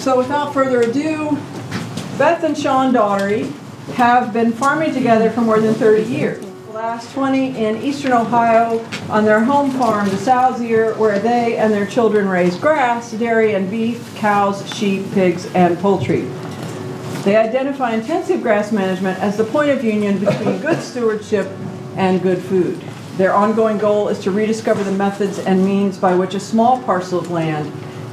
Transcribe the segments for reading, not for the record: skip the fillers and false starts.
So without further ado, Beth and Sean Daugherty have been farming together for more than 30 years. The last 20 in eastern Ohio on their home farm, the Salzier, where they and their children raise grass, dairy and beef, cows, sheep, pigs, and poultry. They identify intensive grass management as the point of union between good stewardship and good food. Their ongoing goal is to rediscover the methods and means by which a small parcel of land,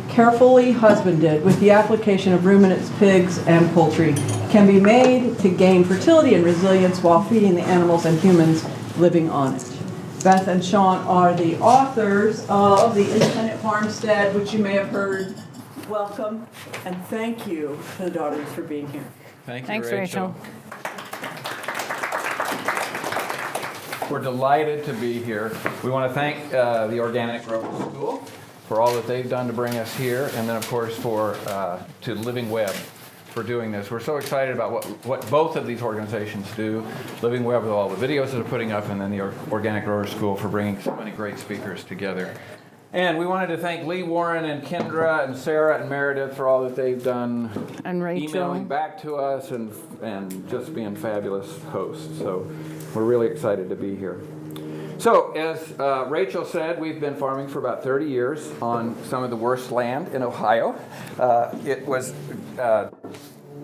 carefully husbanded with the application of ruminants, pigs, and poultry, can be made to gain fertility and resilience while feeding the animals and humans living on it. Beth and Sean are the authors of The Independent Farmstead, which you may have heard. Welcome, and thank you to the daughters for being here. Thank you, Thanks, Rachel. We're delighted to be here. We want to thank the Organic Growers School for all that they've done to bring us here, and then of course to Living Web for doing this. We're so excited about what both of these organizations do. Living Web with all the videos that they're putting up, and then the Organic Growers School for bringing so many great speakers together. And we wanted to thank Lee Warren and Kendra and Sarah and Meredith for all that they've done, And Rachel. emailing back to us and just being fabulous hosts. So we're really excited to be here. So as Rachel said, we've been farming for about 30 years on some of the worst land in Ohio. It was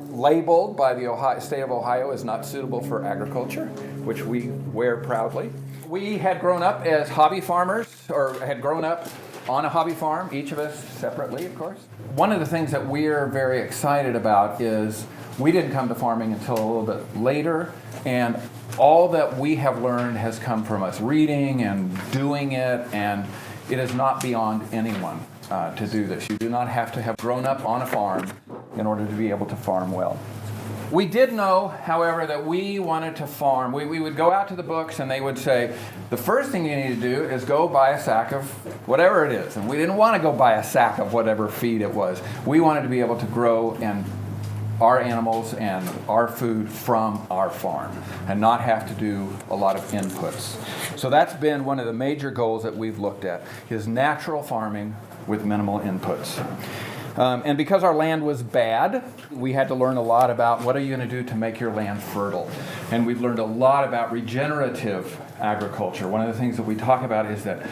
labeled by the state of Ohio as not suitable for agriculture, which we wear proudly. We had grown up as hobby farmers, or had grown up on a hobby farm, each of us separately, of course. One of the things that we're very excited about is we didn't come to farming until a little bit later, and all that we have learned has come from us reading and doing it, and it is not beyond anyone to do this. You do not have to have grown up on a farm in order to be able to farm well. We did know, however, that we wanted to farm. We would go out to the books and they would say, the first thing you need to do is go buy a sack of whatever it is. And we didn't want to go buy a sack of whatever feed it was. We wanted to be able to grow our animals and our food from our farm and not have to do a lot of inputs. So that's been one of the major goals that we've looked at, is natural farming with minimal inputs. And because our land was bad, we had to learn a lot about what are you going to do to make your land fertile. And we've learned a lot about regenerative agriculture. One of the things that we talk about is that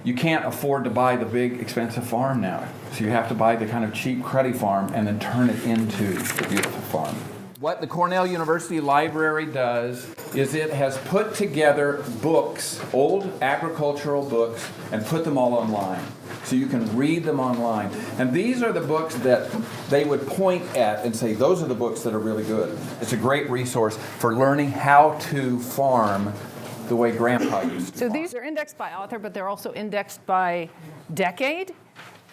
you can't afford to buy the big expensive farm now. So you have to buy the kind of cheap cruddy farm and then turn it into a beautiful farm. What the Cornell University Library does is it has put together books, old agricultural books, and put them all online. So you can read them online. And these are the books that they would point at and say, those are the books that are really good. It's a great resource for learning how to farm the way Grandpa used to. So these are indexed by author, but they're also indexed by decade.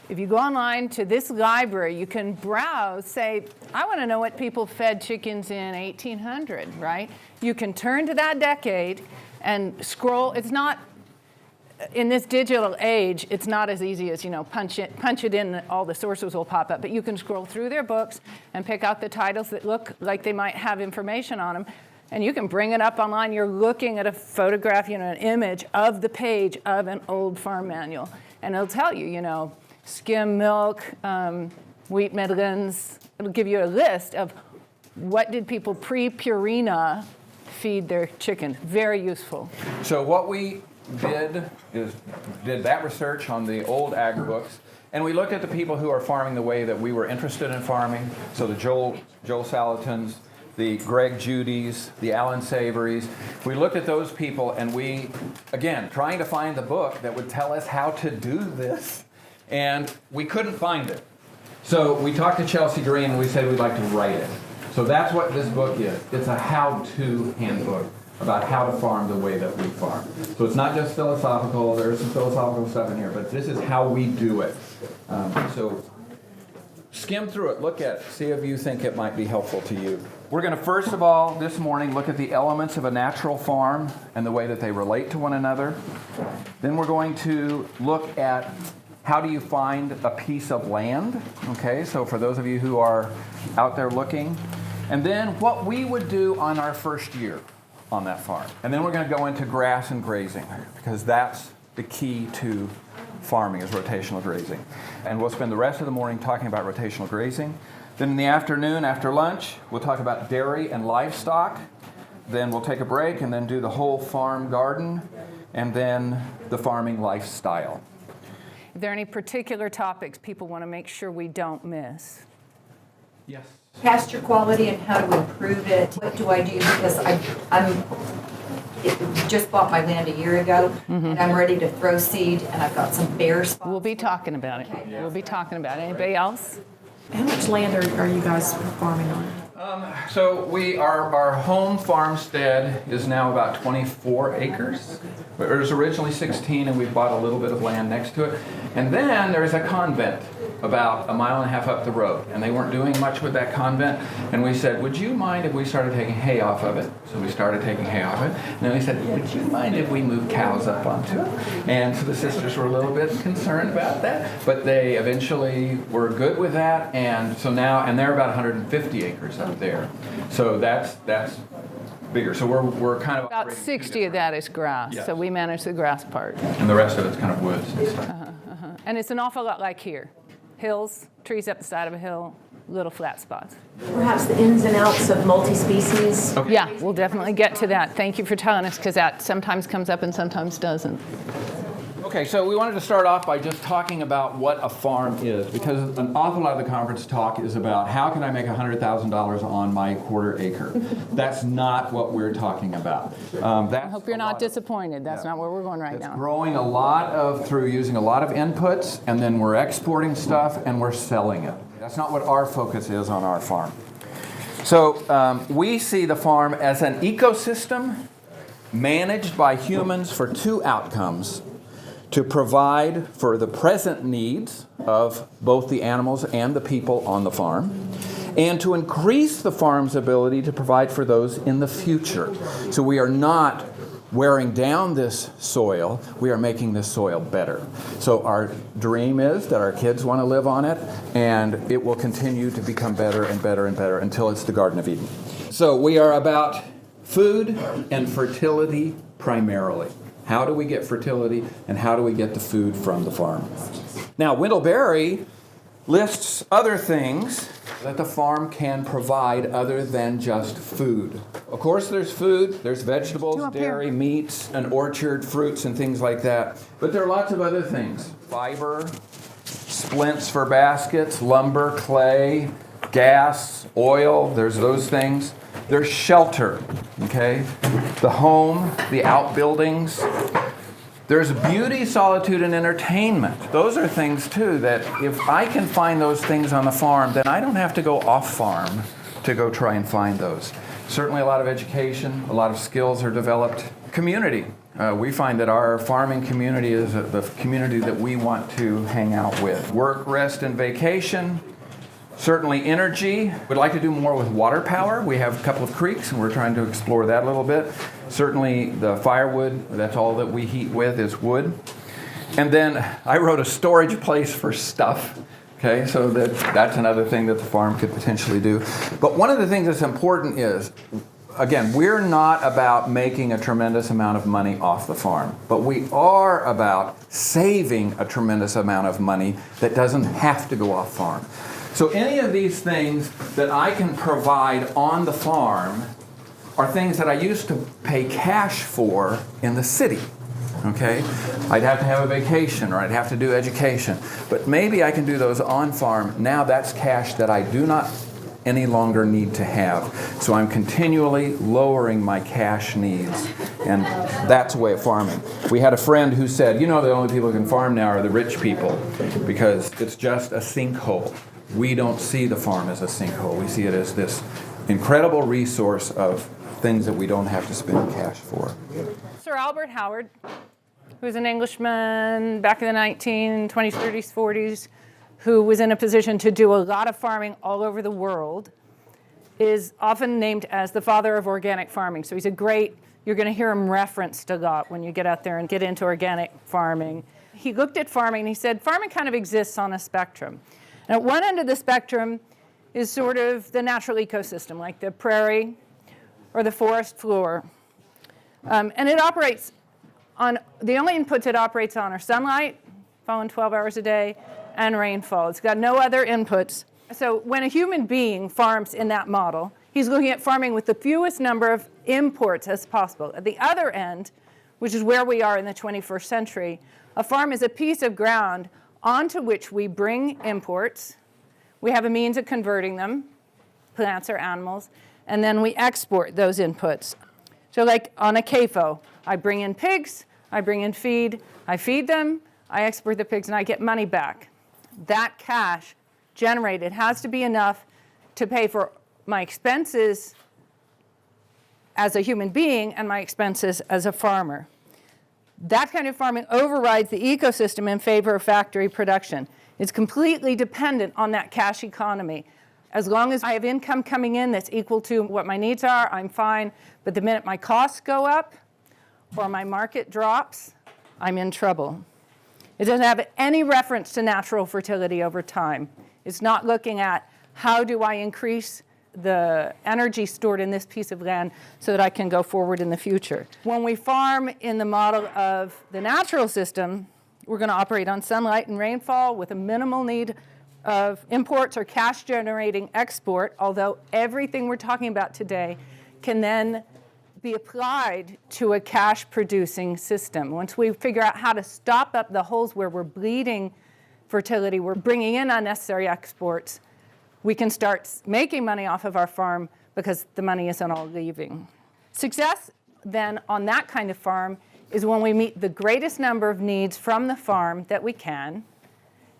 If you go online to this library, you can browse, say, I want to know what people fed chickens in 1800, right? You can turn to that decade and scroll. It's not, in this digital age, it's not as easy as, punch it in, all the sources will pop up. But you can scroll through their books and pick out the titles that look like they might have information on them. And you can bring it up online. You're looking at a photograph, an image of the page of an old farm manual. And it'll tell you, skim milk, wheat middlings. It'll give you a list of what did people pre-Purina feed their chickens. Very useful. So what we did that research on the old ag books, and we looked at the people who are farming the way that we were interested in farming. So the Joel Salatons, the Greg Judys, the Alan Savorys. We looked at those people, and we, again, trying to find the book that would tell us how to do this, and we couldn't find it. So we talked to Chelsea Green, and we said we'd like to write it. So that's what this book is. It's a how-to handbook about how to farm the way that we farm. So it's not just philosophical. There's some philosophical stuff in here, but this is how we do it. So skim through it, look at it, see if you think it might be helpful to you. We're going to first of all, this morning, look at the elements of a natural farm and the way that they relate to one another. Then we're going to look at how do you find a piece of land, okay? So for those of you who are out there looking. And then what we would do on our first year on that farm. And then we're going to go into grass and grazing, because that's the key to farming is rotational grazing. And we'll spend the rest of the morning talking about rotational grazing. Then in the afternoon, after lunch, we'll talk about dairy and livestock. Then we'll take a break and then do the whole farm garden, and then the farming lifestyle. Are there any particular topics people want to make sure we don't miss? Yes. Pasture quality and how to improve it. What do I do? Because I'm just bought my land a year ago, and I'm ready to throw seed, and I've got some bare spots. We'll be talking about it. We'll be talking about it. Anybody else? How much land are you guys farming on? So our home farmstead is now about 24 acres. It was originally 16, and we bought a little bit of land next to it. And then there's a convent about a mile and a half up the road, and they weren't doing much with that convent. And we said, would you mind if we started taking hay off of it? So we started taking hay off it. And then we said, would you mind if we moved cows up onto it? And so the sisters were a little bit concerned about that, but they eventually were good with that. And so now, and they're about 150 acres up there. So that's bigger. So we're kind of About 60 of that is grass, Yes. so we manage the grass part. and the rest of it's kind of woods and stuff. And it's an awful lot like here. Hills, trees up the side of a hill, little flat spots. Perhaps the ins and outs of multi-species? Yeah, we'll definitely get to that. Thank you for telling us, because that sometimes comes up and sometimes doesn't. Okay, so we wanted to start off by just talking about what a farm is, because an awful lot of the conference talk is about how can I make $100,000 on my quarter acre. That's not what we're talking about. I hope you're not disappointed. That's not where we're going right It's now. growing a lot through using a lot of inputs, and then we're exporting stuff and we're selling it. That's not what our focus is on our farm. So we see the farm as an ecosystem managed by humans for two outcomes: to provide for the present needs of both the animals and the people on the farm, and to increase the farm's ability to provide for those in the future. So we are not wearing down this soil, we are making this soil better. So our dream is that our kids want to live on it, and it will continue to become better and better and better until it's the Garden of Eden. So we are about food and fertility primarily. How do we get fertility, and how do we get the food from the farm? Now, Wendell Berry lists other things that the farm can provide other than just food. Of course, there's food, there's vegetables, dairy, meats, an orchard, fruits, and things like that. But there are lots of other things: fiber, splints for baskets, lumber, clay, gas, oil, there's those things. There's shelter, okay? The home, the outbuildings. There's beauty, solitude, and entertainment. Those are things, too, that if I can find those things on the farm, then I don't have to go off farm to go try and find those. Certainly a lot of education, a lot of skills are developed. Community. We find that our farming community is the community that we want to hang out with. Work, rest, and vacation. Certainly energy. We'd like to do more with water power. We have a couple of creeks, and we're trying to explore that a little bit. Certainly the firewood, that's all that we heat with is wood. And then I wrote a storage place for stuff. Okay, so that's another thing that the farm could potentially do. But one of the things that's important is, again, we're not about making a tremendous amount of money off the farm, but we are about saving a tremendous amount of money that doesn't have to go off farm. So any of these things that I can provide on the farm are things that I used to pay cash for in the city. Okay? I'd have to have a vacation, or I'd have to do education. But maybe I can do those on farm. Now that's cash that I do not any longer need to have. So I'm continually lowering my cash needs. And that's a way of farming. We had a friend who said, the only people who can farm now are the rich people, because it's just a sinkhole. We don't see the farm as a sinkhole. We see it as this incredible resource of things that we don't have to spend cash for. Sir Albert Howard, who was an Englishman back in the 1920s, 30s, 40s, who was in a position to do a lot of farming all over the world, is often named as the father of organic farming. So you're going to hear him referenced a lot when you get out there and get into organic farming. He looked at farming and he said, farming kind of exists on a spectrum. And at one end of the spectrum is sort of the natural ecosystem, like the prairie or the forest floor. And it operates on, the only inputs it operates on are sunlight, falling 12 hours a day, and rainfall. It's got no other inputs. So when a human being farms in that model, he's looking at farming with the fewest number of imports as possible. At the other end, which is where we are in the 21st century, a farm is a piece of ground onto which we bring imports. We have a means of converting them, plants or animals, and then we export those inputs. So like on a CAFO, I bring in pigs, I bring in feed, I feed them, I export the pigs, and I get money back. That cash generated has to be enough to pay for my expenses as a human being and my expenses as a farmer. That kind of farming overrides the ecosystem in favor of factory production. It's completely dependent on that cash economy. As long as I have income coming in that's equal to what my needs are, I'm fine. But the minute my costs go up or my market drops, I'm in trouble. It doesn't have any reference to natural fertility over time. It's not looking at how do I increase the energy stored in this piece of land so that I can go forward in the future. When we farm in the model of the natural system, we're going to operate on sunlight and rainfall with a minimal need of imports or cash generating export, although everything we're talking about today can then be applied to a cash producing system. Once we figure out how to stop up the holes where we're bleeding fertility, we're bringing in unnecessary exports, we can start making money off of our farm because the money isn't all leaving. Success then on that kind of farm is when we meet the greatest number of needs from the farm that we can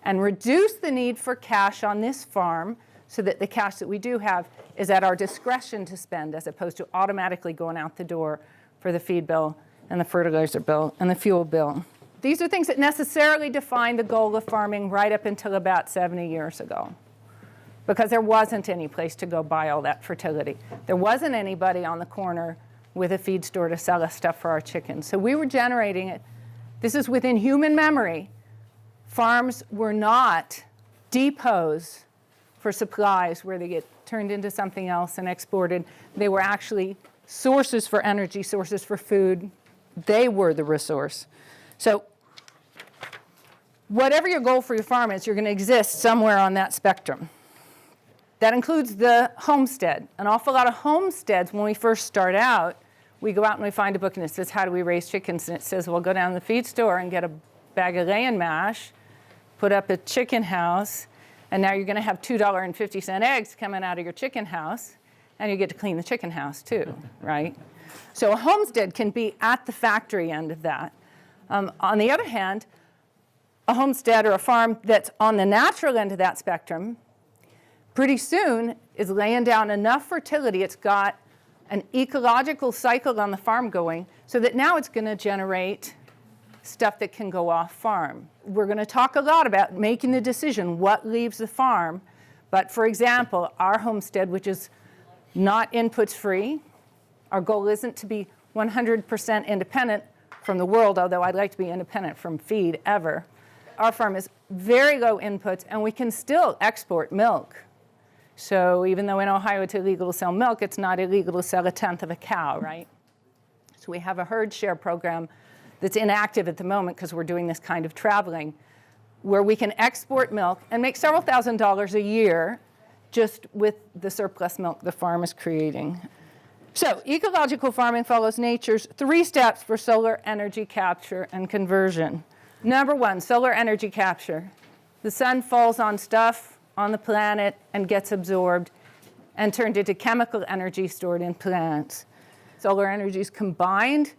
and reduce the need for cash on this farm so that the cash that we do have is at our discretion to spend as opposed to automatically going out the door for the feed bill and the fertilizer bill and the fuel bill. These are things that necessarily define the goal of farming right up until about 70 years ago, because there wasn't any place to go buy all that fertility. There wasn't anybody on the corner with a feed store to sell us stuff for our chickens. So we were generating it. This is within human memory. Farms were not depots for supplies where they get turned into something else and exported. They were actually sources for energy, sources for food. They were the resource. So whatever your goal for your farm is, you're going to exist somewhere on that spectrum. That includes the homestead. An awful lot of homesteads, when we first start out, we go out and we find a book and it says, how do we raise chickens? And it says, well, go down to the feed store and get a bag of laying mash, put up a chicken house, and now you're going to have $2.50 eggs coming out of your chicken house, and you get to clean the chicken house too, right? So a homestead can be at the factory end of that. On the other hand, a homestead or a farm that's on the natural end of that spectrum pretty soon is laying down enough fertility. It's got an ecological cycle on the farm going so that now it's going to generate stuff that can go off farm. We're going to talk a lot about making the decision what leaves the farm. But for example, our homestead, which is not inputs free, our goal isn't to be 100% independent from the world, although I'd like to be independent from feed ever. Our farm is very low inputs, and we can still export milk. So even though in Ohio it's illegal to sell milk, it's not illegal to sell a tenth of a cow, right? So we have a herd share program that's inactive at the moment because we're doing this kind of traveling, where we can export milk and make several $1,000s a year just with the surplus milk the farm is creating. So ecological farming follows nature's 3 steps for solar energy capture and conversion. Number 1, solar energy capture. The sun falls on stuff on the planet and gets absorbed and turned into chemical energy stored in plants. Solar energy is combined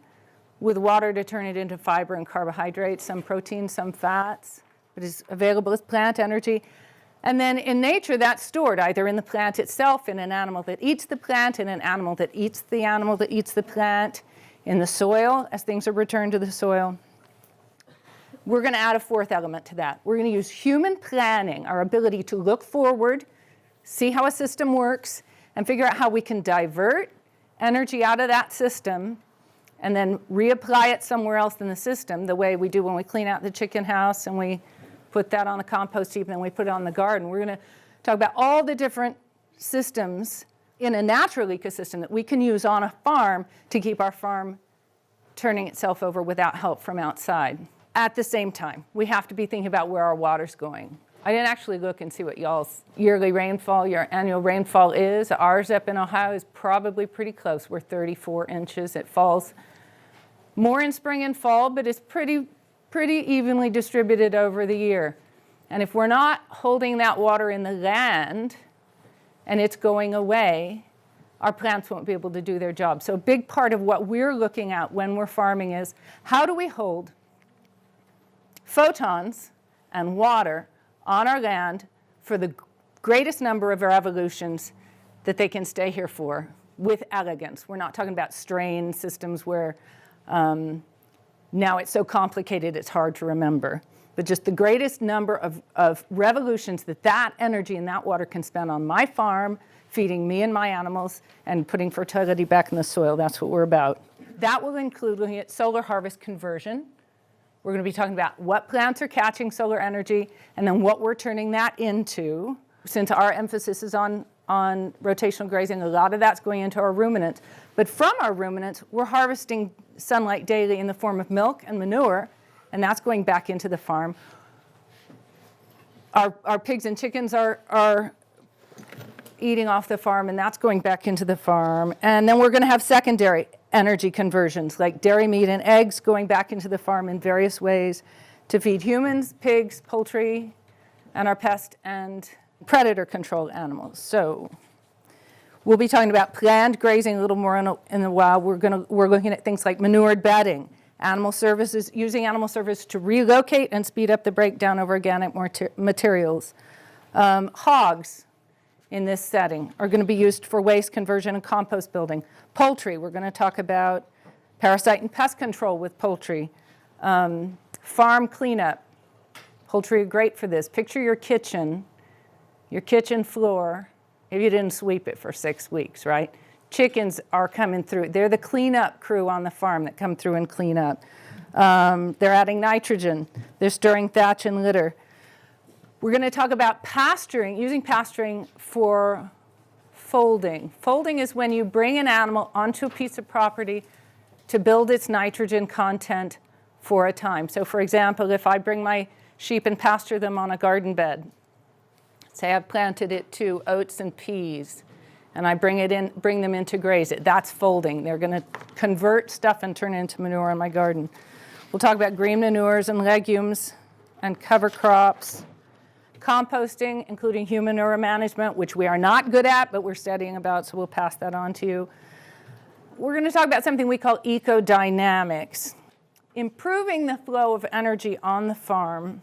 with water to turn it into fiber and carbohydrates, some protein, some fats. It is available as plant energy. And then in nature, that's stored either in the plant itself, in an animal that eats the plant, in an animal that eats the animal that eats the plant, in the soil as things are returned to the soil. We're going to add a 4th element to that. We're going to use human planning, our ability to look forward, see how a system works, and figure out how we can divert energy out of that system and then reapply it somewhere else in the system, the way we do when we clean out the chicken house and we put that on the compost heap and then we put it on the garden. We're going to talk about all the different systems in a natural ecosystem that we can use on a farm to keep our farm turning itself over without help from outside. at the same time. We have to be thinking about where our water's going. I didn't actually look and see what y'all's yearly rainfall, your annual rainfall is. Ours up in Ohio is probably pretty close. We're 34 inches. It falls more in spring and fall, but it's pretty evenly distributed over the year. And if we're not holding that water in the land and it's going away, our plants won't be able to do their job. So a big part of what we're looking at when we're farming is how do we hold photons and water on our land for the greatest number of revolutions that they can stay here for with elegance. We're not talking about strain systems where now it's so complicated it's hard to remember, but just the greatest number of revolutions that energy and that water can spend on my farm, feeding me and my animals, and putting fertility back in the soil. That's what we're about. That will include looking at solar harvest conversion. We're going to be talking about what plants are catching solar energy and then what we're turning that into. Since our emphasis is on rotational grazing, a lot of that's going into our ruminants. But from our ruminants, we're harvesting sunlight daily in the form of milk and manure, and that's going back into the farm. Our pigs and chickens are eating off the farm, and that's going back into the farm. And then we're going to have secondary energy conversions, like dairy, meat, and eggs going back into the farm in various ways to feed humans, pigs, poultry, and our pest and predator control animals. So we'll be talking about planned grazing a little more in a while. We're looking at things like manured bedding, animal services, using animal service to relocate and speed up the breakdown of organic materials. Hogs in this setting are going to be used for waste conversion and compost building. Poultry, we're going to talk about parasite and pest control with poultry. Farm cleanup. Poultry are great for this. Picture your kitchen floor. Maybe you didn't sweep it for 6 weeks, right? Chickens are coming through. They're the cleanup crew on the farm that come through and clean up. They're adding nitrogen. They're stirring thatch and litter. We're going to talk about pasturing, using pasturing for folding. Folding is when you bring an animal onto a piece of property to build its nitrogen content for a time. So for example, if I bring my sheep and pasture them on a garden bed, say I've planted it to oats and peas, and I bring them in to graze it, that's folding. They're going to convert stuff and turn it into manure in my garden. We'll talk about green manures and legumes and cover crops. Composting, including human manure management, which we are not good at, but we're studying about, so we'll pass that on to you. We're going to talk about something we call ecodynamics, improving the flow of energy on the farm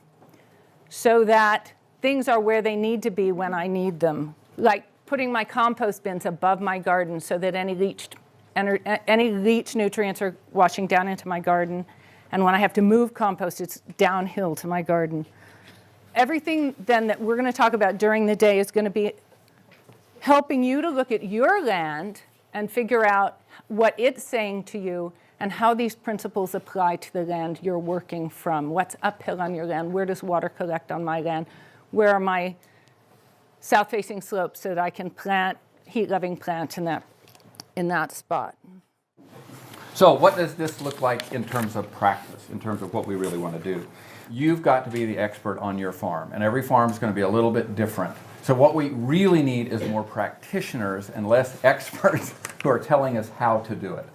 so that things are where they need to be when I need them, like putting my compost bins above my garden so that any leach nutrients are washing down into my garden, and when I have to move compost, it's downhill to my garden. Everything then that we're going to talk about during the day is going to be helping you to look at your land and figure out what it's saying to you and how these principles apply to the land you're working from. What's uphill on your land? Where does water collect on my land? Where are my south-facing slopes so that I can plant heat-loving plants in that spot? So what does this look like in terms of practice, in terms of what we really want to do? You've got to be the expert on your farm, and every farm is going to be a little bit different. So what we really need is more practitioners and less experts who are telling us how to do it.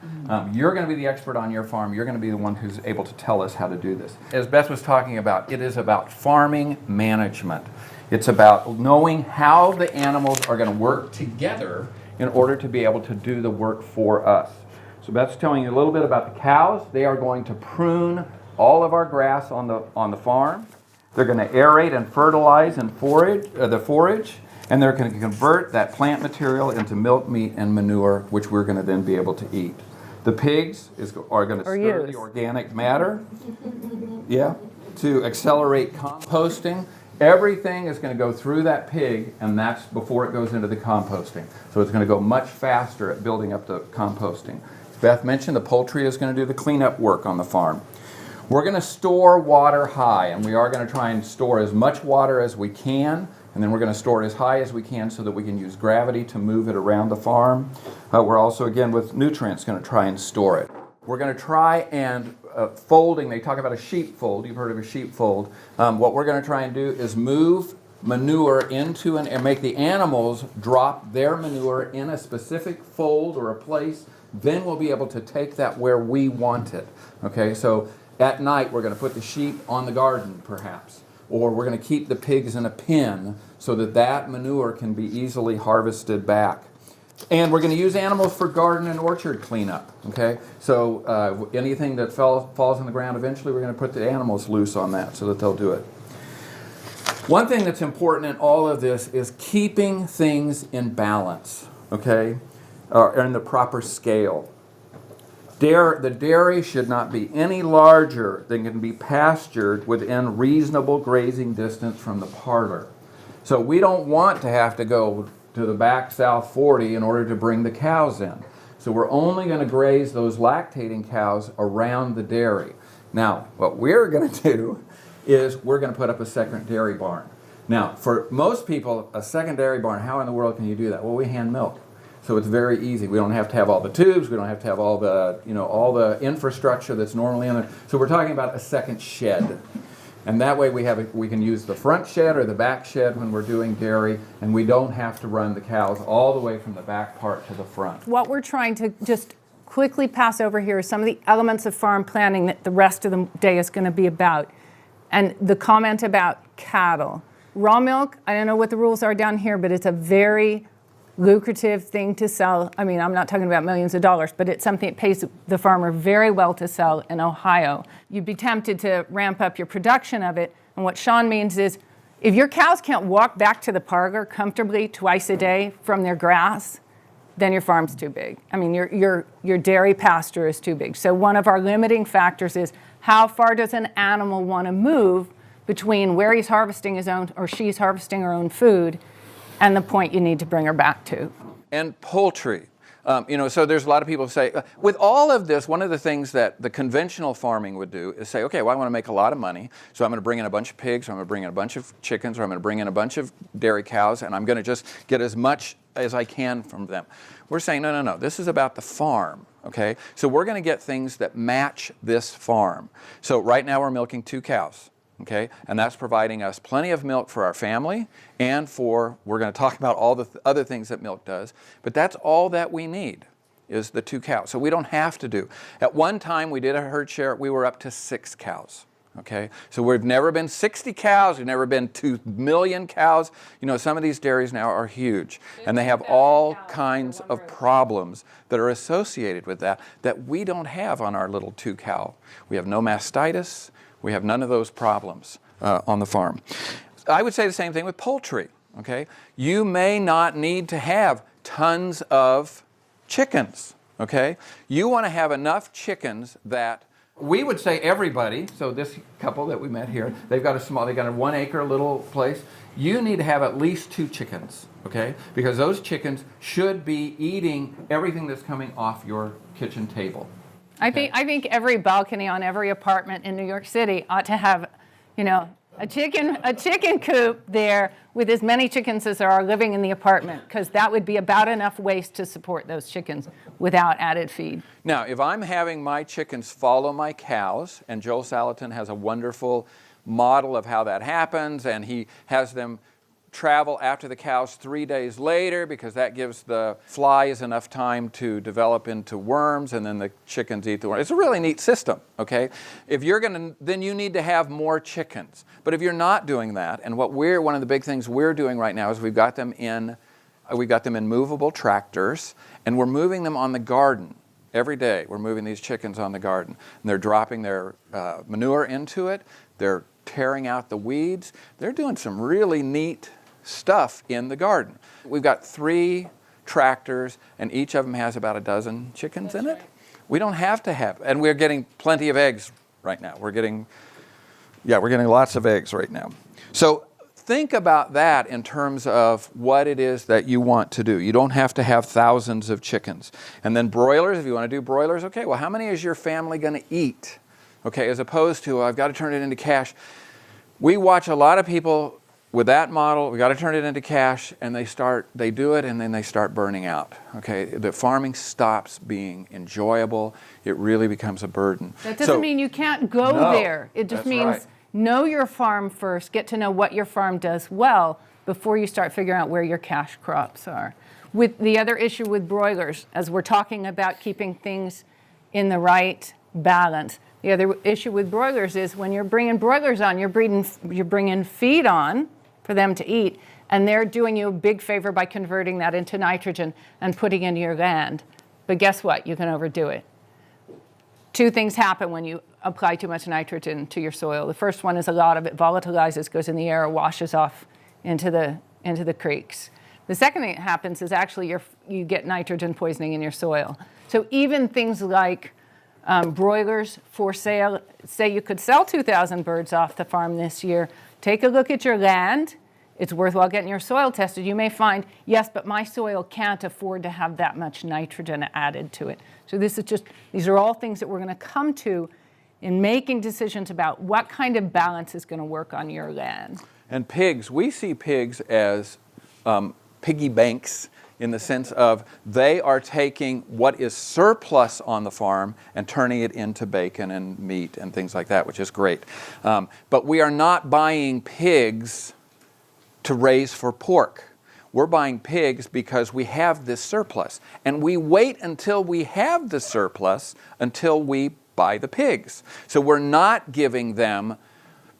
You're going to be the expert on your farm. You're going to be the one who's able to tell us how to do this. As Beth was talking about, it is about farming management. It's about knowing how the animals are going to work together in order to be able to do the work for us. So Beth's telling you a little bit about the cows. They are going to prune all of our grass on the farm. They're going to aerate and fertilize and forage, and they're going to convert that plant material into milk, meat, and manure, which we're going to then be able to eat. The pigs are going to stir the organic matter, to accelerate composting. Everything is going to go through that pig, and that's before it goes into the composting. So it's going to go much faster at building up the composting. As Beth mentioned, the poultry is going to do the cleanup work on the farm. We're going to store water high, and we are going to try and store as much water as we can, and then we're going to store it as high as we can so that we can use gravity to move it around the farm. We're also, again, with nutrients, going to try and store it. We're going to try and folding. They talk about a sheepfold. You've heard of a sheepfold. What we're going to try and do is move manure into and make the animals drop their manure in a specific fold or a place. Then we'll be able to take that where we want it. Okay, so at night we're going to put the sheep on the garden, perhaps, or we're going to keep the pigs in a pen so that that manure can be easily harvested back. And we're going to use animals for garden and orchard cleanup. Okay, so anything that falls on the ground, eventually we're going to put the animals loose on that so that they'll do it. One thing that's important in all of this is keeping things in balance. Okay, or in the proper scale. The dairy should not be any larger than can be pastured within reasonable grazing distance from the parlor. So we don't want to have to go to the back South 40 in order to bring the cows in. So we're only going to graze those lactating cows around the dairy. Now, what we're going to do is we're going to put up a second dairy barn. Now, for most people, a second dairy barn, how in the world can you do that? Well, we hand milk. So it's very easy. We don't have to have all the tubes. We don't have to have all the, all the infrastructure that's normally in there. So we're talking about a second shed. And that way we can use the front shed or the back shed when we're doing dairy, and we don't have to run the cows all the way from the back part to the front. What we're trying to just quickly pass over here is some of the elements of farm planning that the rest of the day is going to be about. And the comment about cattle. Raw milk, I don't know what the rules are down here, but it's a very lucrative thing to sell. I mean, I'm not talking about millions of dollars, but it's something that pays the farmer very well to sell in Ohio. You'd be tempted to ramp up your production of it. And what Sean means is, if your cows can't walk back to the parlor comfortably twice a day from their grass, then your farm's too big. I mean, your dairy pasture is too big. So one of our limiting factors is, how far does an animal want to move between where he's harvesting his own, or she's harvesting her own food, and the point you need to bring her back to. And poultry. So there's a lot of people who say, with all of this, one of the things that the conventional farming would do is say, okay, well, I want to make a lot of money, so I'm going to bring in a bunch of pigs, or I'm going to bring in a bunch of chickens, or I'm going to bring in a bunch of dairy cows, and I'm going to just get as much as I can from them. We're saying, no, this is about the farm, okay? So we're going to get things that match this farm. So right now we're milking 2 cows. Okay, and that's providing us plenty of milk for our family, and we're going to talk about all the other things that milk does, but that's all that we need is the 2 cows. So we don't have to do. At one time we did a herd share, we were up to 6 cows. Okay, so we've never been 60 cows, we've never been 2 million cows. Some of these dairies now are huge, and they have all kinds of problems that are associated with that we don't have on our little 2 cow. We have no mastitis. We have none of those problems on the farm. I would say the same thing with poultry, okay? You may not need to have tons of chickens, okay? You want to have enough chickens that we would say everybody, so this couple that we met here, they've got a 1 acre little place. You need to have at least 2 chickens, okay? Because those chickens should be eating everything that's coming off your kitchen table. I think every balcony on every apartment in New York City ought to have, a chicken coop there with as many chickens as there are living in the apartment, because that would be about enough waste to support those chickens without added feed. Now, if I'm having my chickens follow my cows, and Joel Salatin has a wonderful model of how that happens, and he has them travel after the cows 3 days later, because that gives the flies enough time to develop into worms, and then the chickens eat the worms. It's a really neat system, okay? If you're then you need to have more chickens. But if you're not doing that, and one of the big things we're doing right now is we've got them in movable tractors, and we're moving them on the garden. Every day we're moving these chickens on the garden, and they're dropping their manure into it. They're tearing out the weeds. They're doing some really neat stuff in the garden. We've got 3 tractors, and each of them has about a dozen chickens in it. We don't have to have, and we're getting plenty of eggs right now. We're getting lots of eggs right now. So think about that in terms of what it is that you want to do. You don't have to have thousands of chickens. And then broilers, if you want to do broilers, okay, well, how many is your family going to eat? Okay, as opposed to, I've got to turn it into cash. We watch a lot of people with that model, we got to turn it into cash, and they do it, and then they start burning out. Okay, the farming stops being enjoyable. It really becomes a burden. That doesn't mean you can't go No, there. It just that's means right. know your farm first, get to know what your farm does well before you start figuring out where your cash crops are. With the other issue with broilers, as we're talking about keeping things in the right balance, the other issue with broilers is when you're bringing broilers on, you're bringing feed on for them to eat, and they're doing you a big favor by converting that into nitrogen and putting it into your land. But guess what? You can overdo it. Two things happen when you apply too much nitrogen to your soil. The first one is a lot of it volatilizes, goes in the air, washes off into the creeks. The second thing that happens is actually you get nitrogen poisoning in your soil. So even things like broilers for sale, say you could sell 2,000 birds off the farm this year, take a look at your land. It's worthwhile getting your soil tested. You may find, yes, but my soil can't afford to have that much nitrogen added to it. So these are all things that we're going to come to in making decisions about what kind of balance is going to work on your land. And pigs, we see pigs as piggy banks, in the sense of they are taking what is surplus on the farm and turning it into bacon and meat and things like that, which is great. But we are not buying pigs to raise for pork. We're buying pigs because we have this surplus. And we wait until we have the surplus until we buy the pigs. So we're not giving them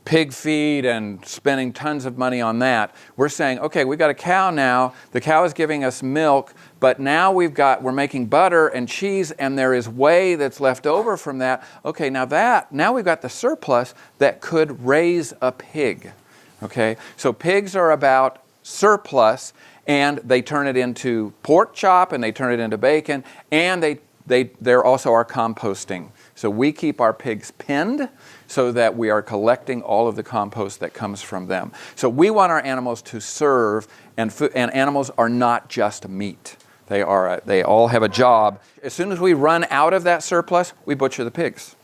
pig feed and spending tons of money on that. We're saying, okay, we've got a cow now. The cow is giving us milk, but now we're making butter and cheese, and there is whey that's left over from that. Okay, now we've got the surplus that could raise a pig. Okay, so pigs are about surplus, and they turn it into pork chop, and they turn it into bacon, and they're also our composting. So we keep our pigs penned so that we are collecting all of the compost that comes from them. So we want our animals to serve, and animals are not just meat. They all have a job. As soon as we run out of that surplus, we butcher the pigs.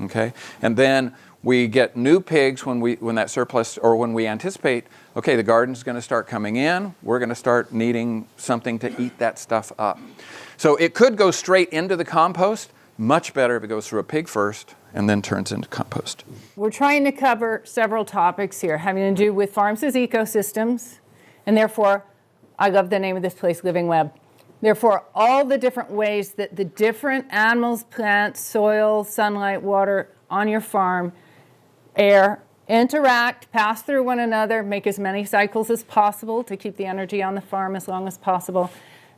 Okay? And then we get new pigs when that surplus, or when we anticipate, okay, the garden's going to start coming in, we're going to start needing something to eat that stuff up. So it could go straight into the compost. Much better if it goes through a pig first and then turns into compost. We're trying to cover several topics here having to do with farms as ecosystems, and therefore, I love the name of this place, Living Web. Therefore, all the different ways that the different animals, plants, soil, sunlight, water on your farm, air, interact, pass through one another, make as many cycles as possible to keep the energy on the farm as long as possible,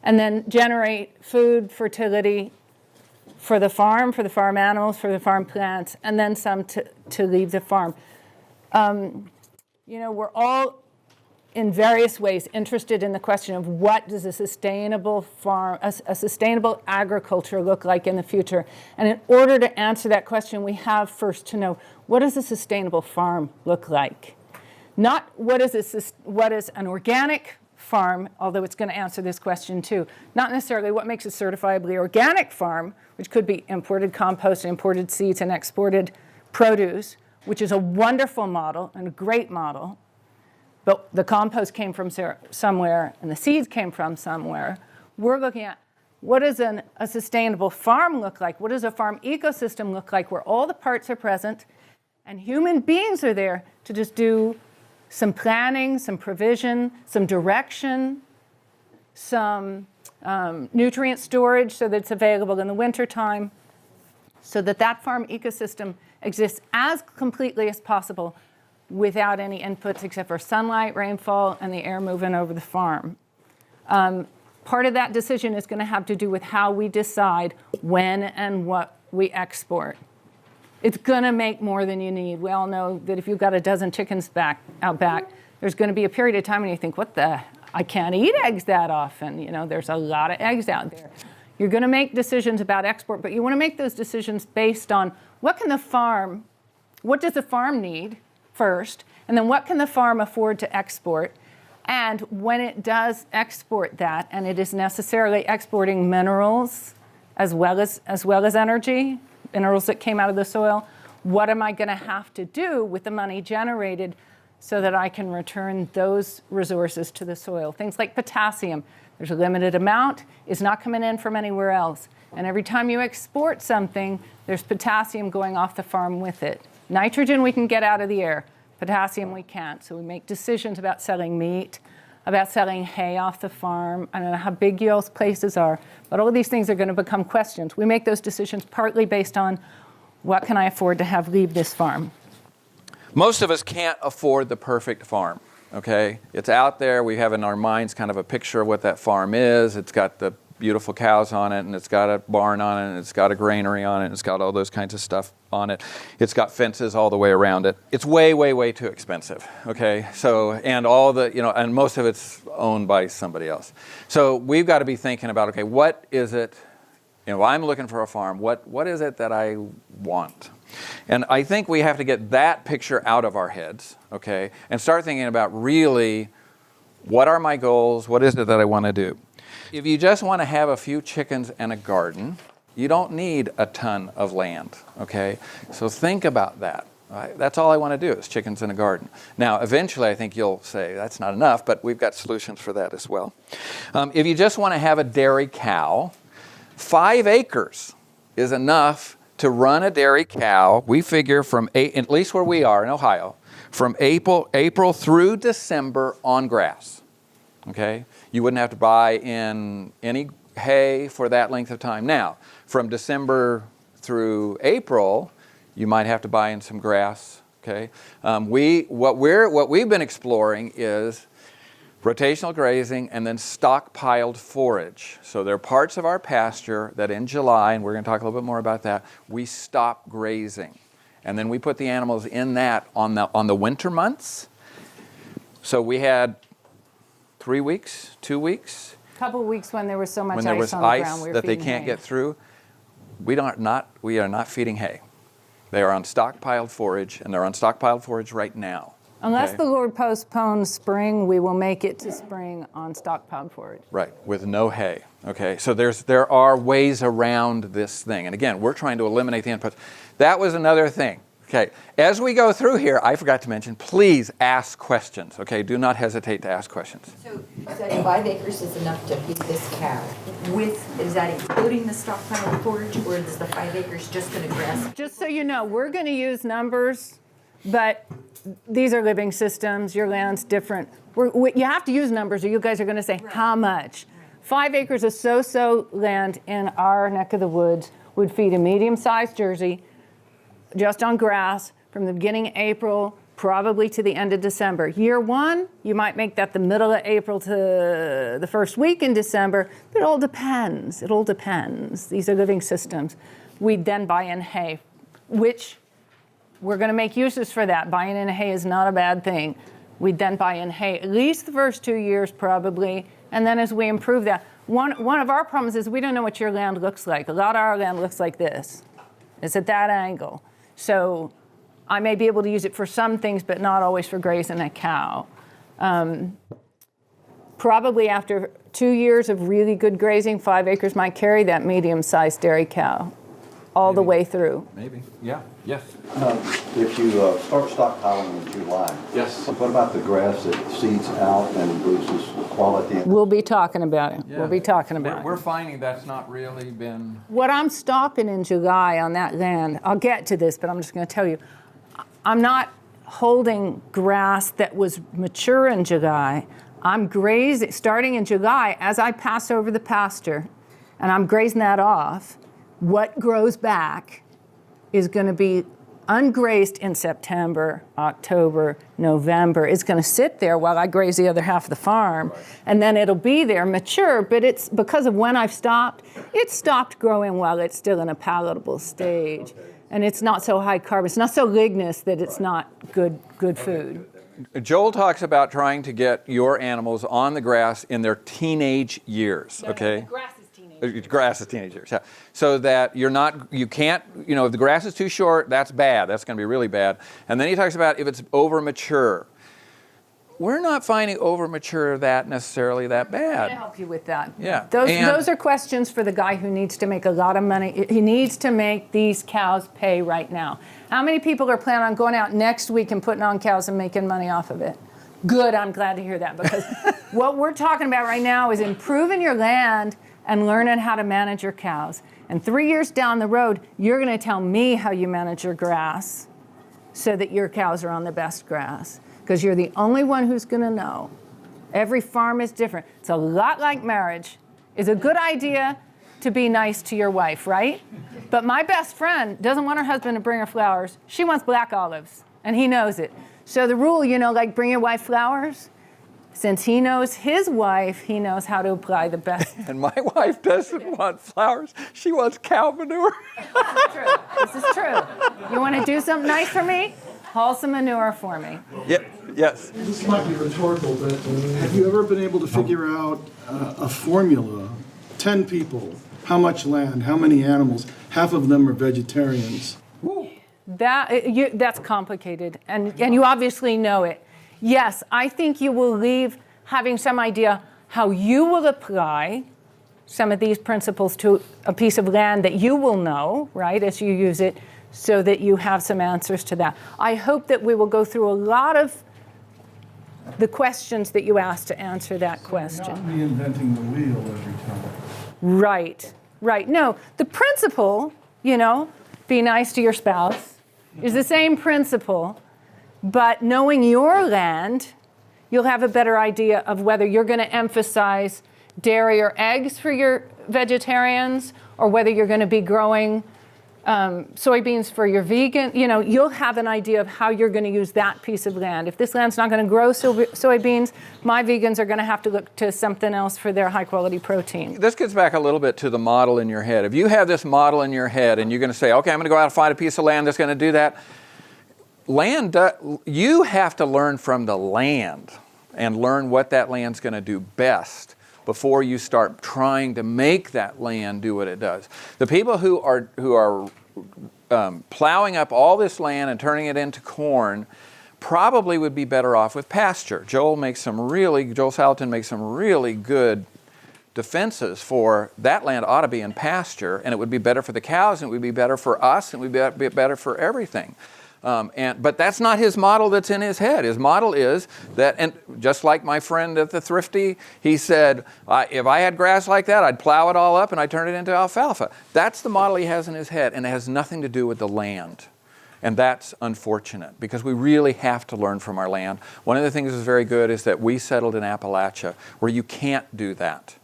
and then generate food, fertility, for the farm animals, for the farm plants, and then some to leave the farm. We're all in various ways interested in the question of what does a sustainable farm, a sustainable agriculture look like in the future. And in order to answer that question, we have first to know, what does a sustainable farm look like? Not what is an organic farm, although it's going to answer this question too. Not necessarily what makes a certifiably organic farm, which could be imported compost, imported seeds, and exported produce, which is a wonderful model and a great model. But the compost came from somewhere and the seeds came from somewhere. We're looking at what does a sustainable farm look like? What does a farm ecosystem look like where all the parts are present and human beings are there to just do some planning, some provision, some direction, some nutrient storage so that it's available in the wintertime, so that farm ecosystem exists as completely as possible without any inputs except for sunlight, rainfall, and the air moving over the farm. Part of that decision is going to have to do with how we decide when and what we export. It's going to make more than you need. We all know that if you've got a dozen chickens out back, there's going to be a period of time when you think, I can't eat eggs that often. There's a lot of eggs out there. You're going to make decisions about export, but you want to make those decisions based on what does the farm need first, and then what can the farm afford to export? And when it does export that, and it is necessarily exporting minerals as well as energy, minerals that came out of the soil, what am I going to have to do with the money generated so that I can return those resources to the soil. Things like potassium, there's a limited amount, it's not coming in from anywhere else. And every time you export something, there's potassium going off the farm with it. Nitrogen we can get out of the air, potassium we can't. So we make decisions about selling meat, about selling hay off the farm. I don't know how big y'all's places are, but all of these things are going to become questions. We make those decisions partly based on what can I afford to have leave this farm. Most of us can't afford the perfect farm, okay? It's out there. We have in our minds kind of a picture of what that farm is. It's got the beautiful cows on it, and it's got a barn on it, and it's got a granary on it, and it's got all those kinds of stuff on it. It's got fences all the way around it. It's way, way, way too expensive, okay? So, and all the, and most of it's owned by somebody else. So we've got to be thinking about, okay, what is it, I'm looking for a farm, what is it that I want? And I think we have to get that picture out of our heads, okay, and start thinking about really, what are my goals? What is it that I want to do? If you just want to have a few chickens and a garden, you don't need a ton of land, okay? So think about that. Right? That's all I want to do is chickens and a garden. Now, eventually, I think you'll say that's not enough, but we've got solutions for that as well. If you just want to have a dairy cow, 5 acres is enough to run a dairy cow. We figure from, at least where we are in Ohio, from April through December on grass, okay? You wouldn't have to buy in any hay for that length of time. Now, from December through April, you might have to buy in some grass, okay? What we've been exploring is rotational grazing and then stockpiled forage. So there are parts of our pasture that in July, and we're going to talk a little bit more about that, we stop grazing. And then we put the animals in that on the winter months. So we had 3 weeks, 2 weeks. A couple of weeks when there was so much when there was ice on the ice ground, we were that they feeding can't hay. get through. We are not feeding hay. They are on stockpiled forage, and they're on stockpiled forage right now. Unless okay? the Lord postpones spring, we will make it to spring on stockpiled forage. Right, with no hay. Okay, so there are ways around this thing. And again, we're trying to eliminate the inputs. That was another thing. Okay, as we go through here, I forgot to mention, please ask questions. Okay, do not hesitate to ask questions. So you said 5 acres is enough to feed this cow. Is that including the stockpile forage, or is the 5 acres just going to grass? Just so you know, we're going to use numbers, but these are living systems. Your land's different. You have to use numbers, or you guys are going to say, how much? 5 acres of so-so land in our neck of the woods would feed a medium-sized Jersey just on grass from the beginning of April, probably to the end of December. Year one, you might make that the middle of April to the first week in December. It all depends. It all depends. These are living systems. We'd then buy in hay, which we're going to make uses for that. Buying in hay is not a bad thing. We'd then buy in hay at least the first 2 years probably, and then as we improve that. One of our problems is we don't know what your land looks like. A lot of our land looks like this. It's at that angle. So I may be able to use it for some things, but not always for grazing a cow. Probably after 2 years of really good grazing, 5 acres might carry that medium-sized dairy cow all the way through. Maybe, yeah, yes. If you start stockpiling in July, Yes. what about the grass that seeds out and loses quality? We'll be talking about it. Yeah. We'll be talking about We're it. finding that's not really been... What I'm stopping in July on that land, I'll get to this, but I'm just going to tell you, I'm not holding grass that was mature in July. I'm grazing, starting in July, as I pass over the pasture, and I'm grazing that off. What grows back is going to be ungrazed in September, October, November. It's going to sit there while I graze the other half of the farm, and then it'll be there mature, but it's because of when I've stopped, it stopped growing while it's still in a palatable stage. And it's not so high carb, it's not so lignous that it's not good food. Joel talks about trying to get your animals on the grass in their teenage years, okay? Grass is teenage. Grass is teenage years, yeah. So that you can't, if the grass is too short, that's bad. That's going to be really bad. And then he talks about if it's over mature. we're not finding over-mature that necessarily that To bad. help you with that. Yeah, Those, and- those are questions for the guy who needs to make a lot of money. He needs to make these cows pay right now. How many people are planning on going out next week and putting on cows and making money off of it? Good, I'm glad to hear that, because what we're talking about right now is improving your land and learning how to manage your cows. And 3 years down the road, you're going to tell me how you manage your grass so that your cows are on the best grass, because you're the only one who's going to know. Every farm is different. It's a lot like marriage. It's a good idea to be nice to your wife, right? But my best friend doesn't want her husband to bring her flowers. She wants black olives, and he knows it. So the rule, like bring your wife flowers, since he knows his wife, he knows how to apply the best. And my wife doesn't want flowers. She wants cow manure. This is true. You want to do something nice for me? Haul some manure for me. Yep. Yes. This might be rhetorical, but have you ever been able to figure out a formula? 10 people, how much land, how many animals, half of them are vegetarians. That's complicated, and you obviously know it. Yes, I think you will leave having some idea how you will apply some of these principles to a piece of land that you will know, right, as you use it, so that you have some answers to that. I hope that we will go through a lot of the questions that you asked to answer that question. Not reinventing the wheel every time. Right. No, the principle, be nice to your spouse, is the same principle, but knowing your land, you'll have a better idea of whether you're going to emphasize dairy or eggs for your vegetarians, or whether you're going to be growing soybeans for your vegan. You'll have an idea of how you're going to use that piece of land. If this land's not going to grow soybeans, my vegans are going to have to look to something else for their high quality protein. This gets back a little bit to the model in your head. If you have this model in your head and you're going to say, okay, I'm going to go out and find a piece of land that's going to do that, you have to learn from the land and learn what that land's going to do best before you start trying to make that land do what it does. The people who are plowing up all this land and turning it into corn probably would be better off with pasture. Joel Salatin makes some really good defenses for that land ought to be in pasture, and it would be better for the cows, and it would be better for us, and it would be better for everything. But that's not his model that's in his head. His model is that, and just like my friend at the Thrifty, he said, if I had grass like that, I'd plow it all up and I'd turn it into alfalfa. That's the model he has in his head, and it has nothing to do with the land. And that's unfortunate, because we really have to learn from our land. One of the things that's very good is that we settled in Appalachia, where you can't do that.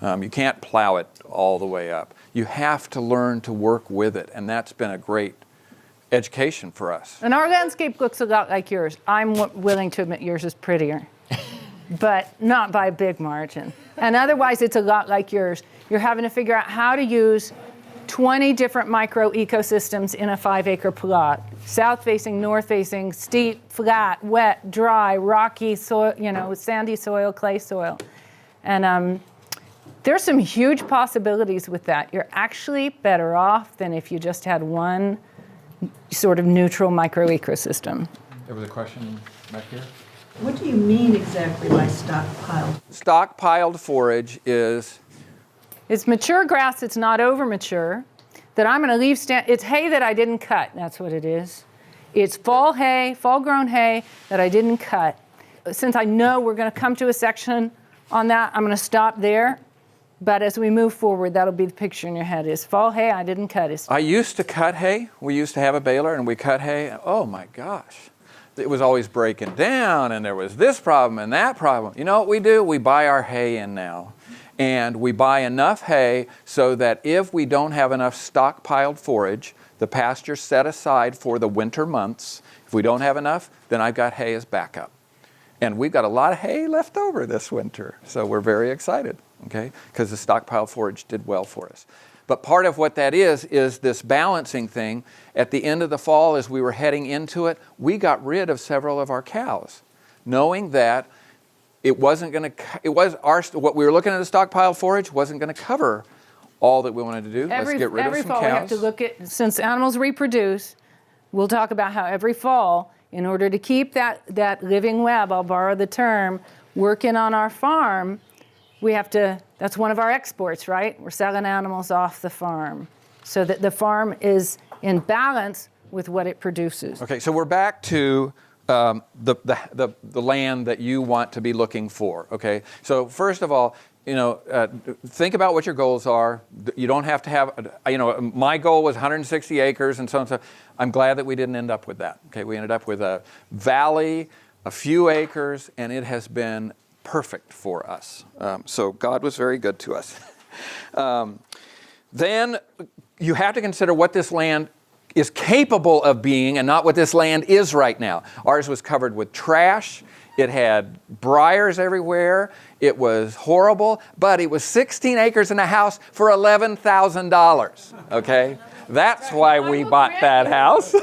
You can't plow it all the way up. You have to learn to work with it, and that's been a great education for us. And our landscape looks a lot like yours. I'm willing to admit yours is prettier, but not by a big margin. And otherwise, it's a lot like yours. You're having to figure out how to use 20 different micro ecosystems in a 5-acre plot. South-facing, north-facing, steep, flat, wet, dry, rocky soil, sandy soil, clay soil. And there's some huge possibilities with that. You're actually better off than if you just had one sort of neutral microecosystem. There was a question back here. What do you mean exactly by stockpiled? Stockpiled forage is, It's mature grass, it's not over mature, that I'm going to leave it's hay that I didn't cut, that's what it is. It's fall hay, fall-grown hay that I didn't cut. Since I know we're going to come to a section on that, I'm going to stop there. But as we move forward, that'll be the picture in your head is fall hay I didn't cut. I used to cut hay. We used to have a baler and we cut hay. Oh my gosh. It was always breaking down, and there was this problem and that problem. You know what we do? We buy our hay in now. And we buy enough hay so that if we don't have enough stockpiled forage, the pasture set aside for the winter months, if we don't have enough, then I've got hay as backup. And we've got a lot of hay left over this winter. So we're very excited. Okay, because the stockpile forage did well for us. But part of what that is this balancing thing. At the end of the fall, as we were heading into it, we got rid of several of our cows, knowing that it wasn't going to, what we were looking at the stockpile forage wasn't going to cover all that we wanted to do. Let's get rid of some cows. Every fall we have to look at, since animals reproduce, we'll talk about how every fall in order to keep that living web, I'll borrow the term, working on our farm, we have to, that's one of our exports, right? We're selling animals off the farm so that the farm is in balance with what it produces. Okay, so we're back to the land that you want to be looking for, okay? So first of all, think about what your goals are. You don't have to have, my goal was 160 acres and so on and so. I'm glad that we didn't end up with that, okay? We ended up with a valley, a few acres, and it has been perfect for us. So God was very good to us. Then you have to consider what this land is capable of being and not what this land is right now. Ours was covered with trash. It had briars everywhere. It was horrible, but it was 16 acres and a house for $11,000, okay? That's why we bought that house.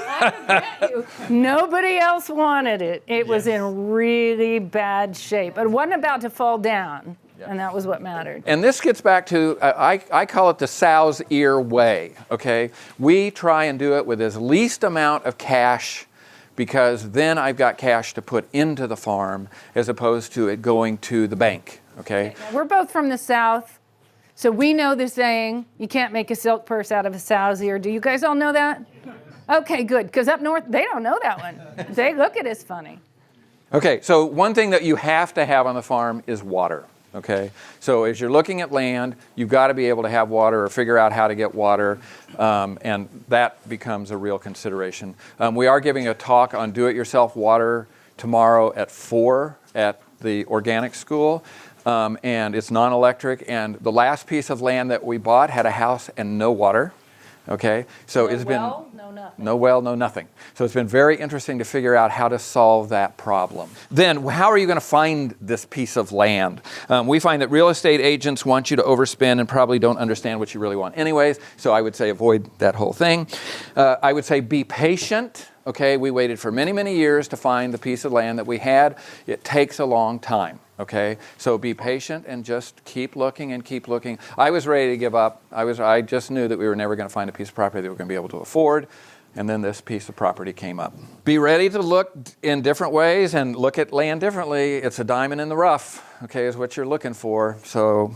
Nobody else wanted it. It was in really bad shape. It wasn't about to fall down, and that was what mattered. And this gets back to, I call it the sow's ear way, okay? We try and do it with as least amount of cash because then I've got cash to put into the farm as opposed to it going to the bank, okay? We're both from the South, so we know the saying, you can't make a silk purse out of a sow's ear. Do you guys all know that? Okay, good, because up north, they don't know that one. They look at us funny. Okay, so one thing that you have to have on the farm is water, okay? So as you're looking at land, you've got to be able to have water or figure out how to get water, and that becomes a real consideration. We are giving a talk on do-it-yourself water tomorrow at 4 at the organic school. And it's non-electric, and the last piece of land that we bought had a house and no water, okay? So it's been no well, no nothing. So it's been very interesting to figure out how to solve that problem. Then how are you going to find this piece of land? We find that real estate agents want you to overspend and probably don't understand what you really want anyways, so I would say avoid that whole thing. I would say be patient. Okay, we waited for many, many years to find the piece of land that we had. It takes a long time, okay? So be patient and just keep looking and keep looking. I was ready to give up. I just knew that we were never going to find a piece of property that we were going to be able to afford, and then this piece of property came up. Be ready to look in different ways and look at land differently. It's a diamond in the rough, okay, is what you're looking for. So,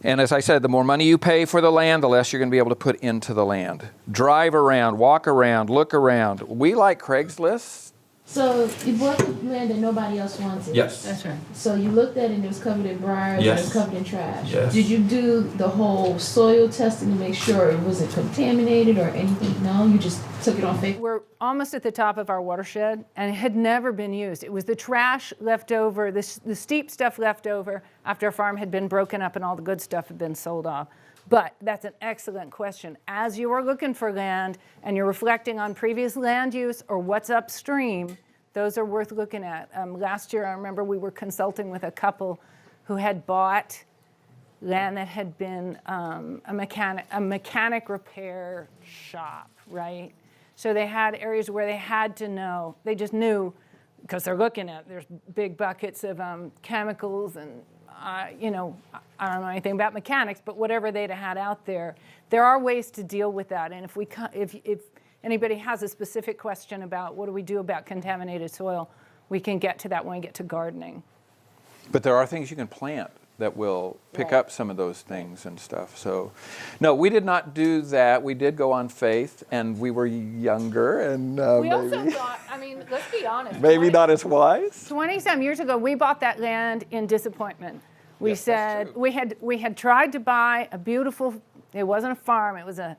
and as I said, the more money you pay for the land, the less you're going to be able to put into the land. Drive around, walk around, look around. We like Craigslist. So you bought the land and nobody else wants it? Yes. That's right. So you looked at it and it was covered in briars and it was covered in trash? Yes. Did you do the whole soil testing to make sure it wasn't contaminated or anything? No? You just took it on faith? We're almost at the top of our watershed, and it had never been used. It was the trash left over, the steep stuff left over after a farm had been broken up and all the good stuff had been sold off. But that's an excellent question. As you are looking for land and you're reflecting on previous land use or what's upstream, those are worth looking at. Last year, I remember we were consulting with a couple who had bought land that had been a mechanic repair shop, right? So they had areas where they had to know, they just knew, because they're looking at, there's big buckets of chemicals and I don't know anything about mechanics, but whatever they'd had out there, there are ways to deal with that. And if anybody has a specific question about what do we do about contaminated soil, we can get to that when we get to gardening. But there are things you can plant that will pick up some of those things and stuff. So, no, we did not do that. We did go on faith, and we were younger, and We also thought, let's be honest. maybe not as wise. 20-some years ago, we bought that land in disappointment. We Yes, that's said true. we had tried to buy a beautiful. It wasn't a farm. It was a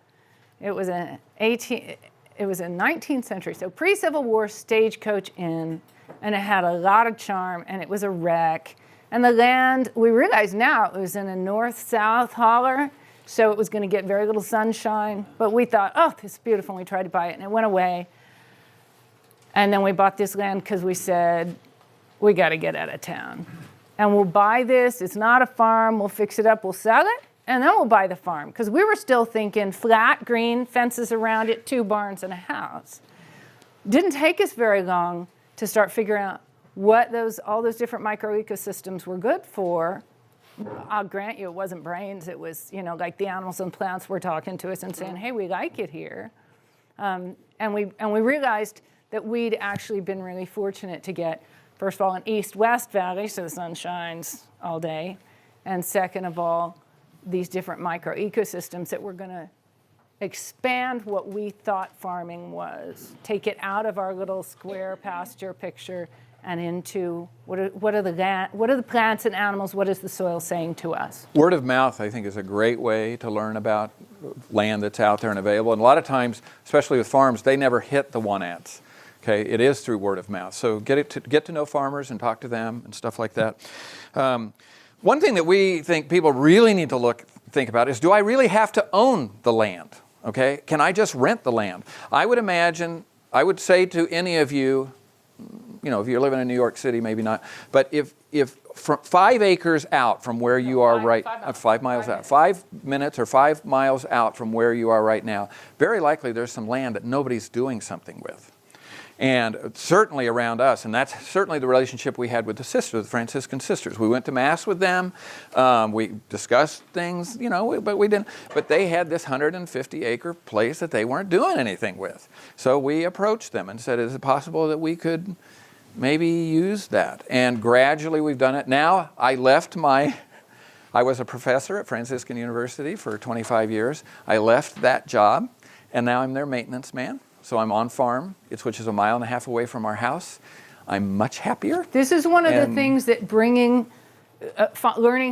19th century, so pre-Civil War stagecoach inn, and it had a lot of charm, and it was a wreck. And the land, we realize now, it was in a north-south holler, so it was going to get very little sunshine. But we thought, oh, this is beautiful, and we tried to buy it, and it went away. And then we bought this land because we said, we got to get out of town. And we'll buy this. It's not a farm. We'll fix it up. We'll sell it. And then we'll buy the farm. Because we were still thinking flat, green, fences around it, 2 barns and a house. Didn't take us very long to start figuring out what all those different microecosystems were good for. I'll grant you it wasn't brains. It was, like the animals and plants were talking to us and saying, hey, we like it here. And we realized that we'd actually been really fortunate to get, first of all, an east-west valley, so the sun shines all day, and second of all, these different micro-ecosystems that were going to expand what we thought farming was, take it out of our little square pasture picture and into what are the plants and animals, what is the soil saying to us? Word of mouth, I think, is a great way to learn about land that's out there and available. And a lot of times, especially with farms, they never hit the one-ants. Okay, it is through word of mouth. So get to know farmers and talk to them and stuff like that. One thing that we think people really need to think about is, do I really have to own the land? Okay, can I just rent the land? I would say to any of you, if you're living in New York City, maybe not, but if from 5 acres out from where you are 5 miles out, 5 minutes or 5 miles out from where you are right now, very likely there's some land that nobody's doing something with. And certainly around us, and that's certainly the relationship we had with the sisters, the Franciscan sisters. We went to Mass with them, we discussed things, but we didn't. But they had this 150-acre place that they weren't doing anything with. So we approached them and said, is it possible that we could maybe use that? And gradually we've done it. Now I was a professor at Franciscan University for 25 years. I left that job, and now I'm their maintenance man. So I'm on farm, which is 1.5 miles away from our house. I'm much happier. This is one of the things that learning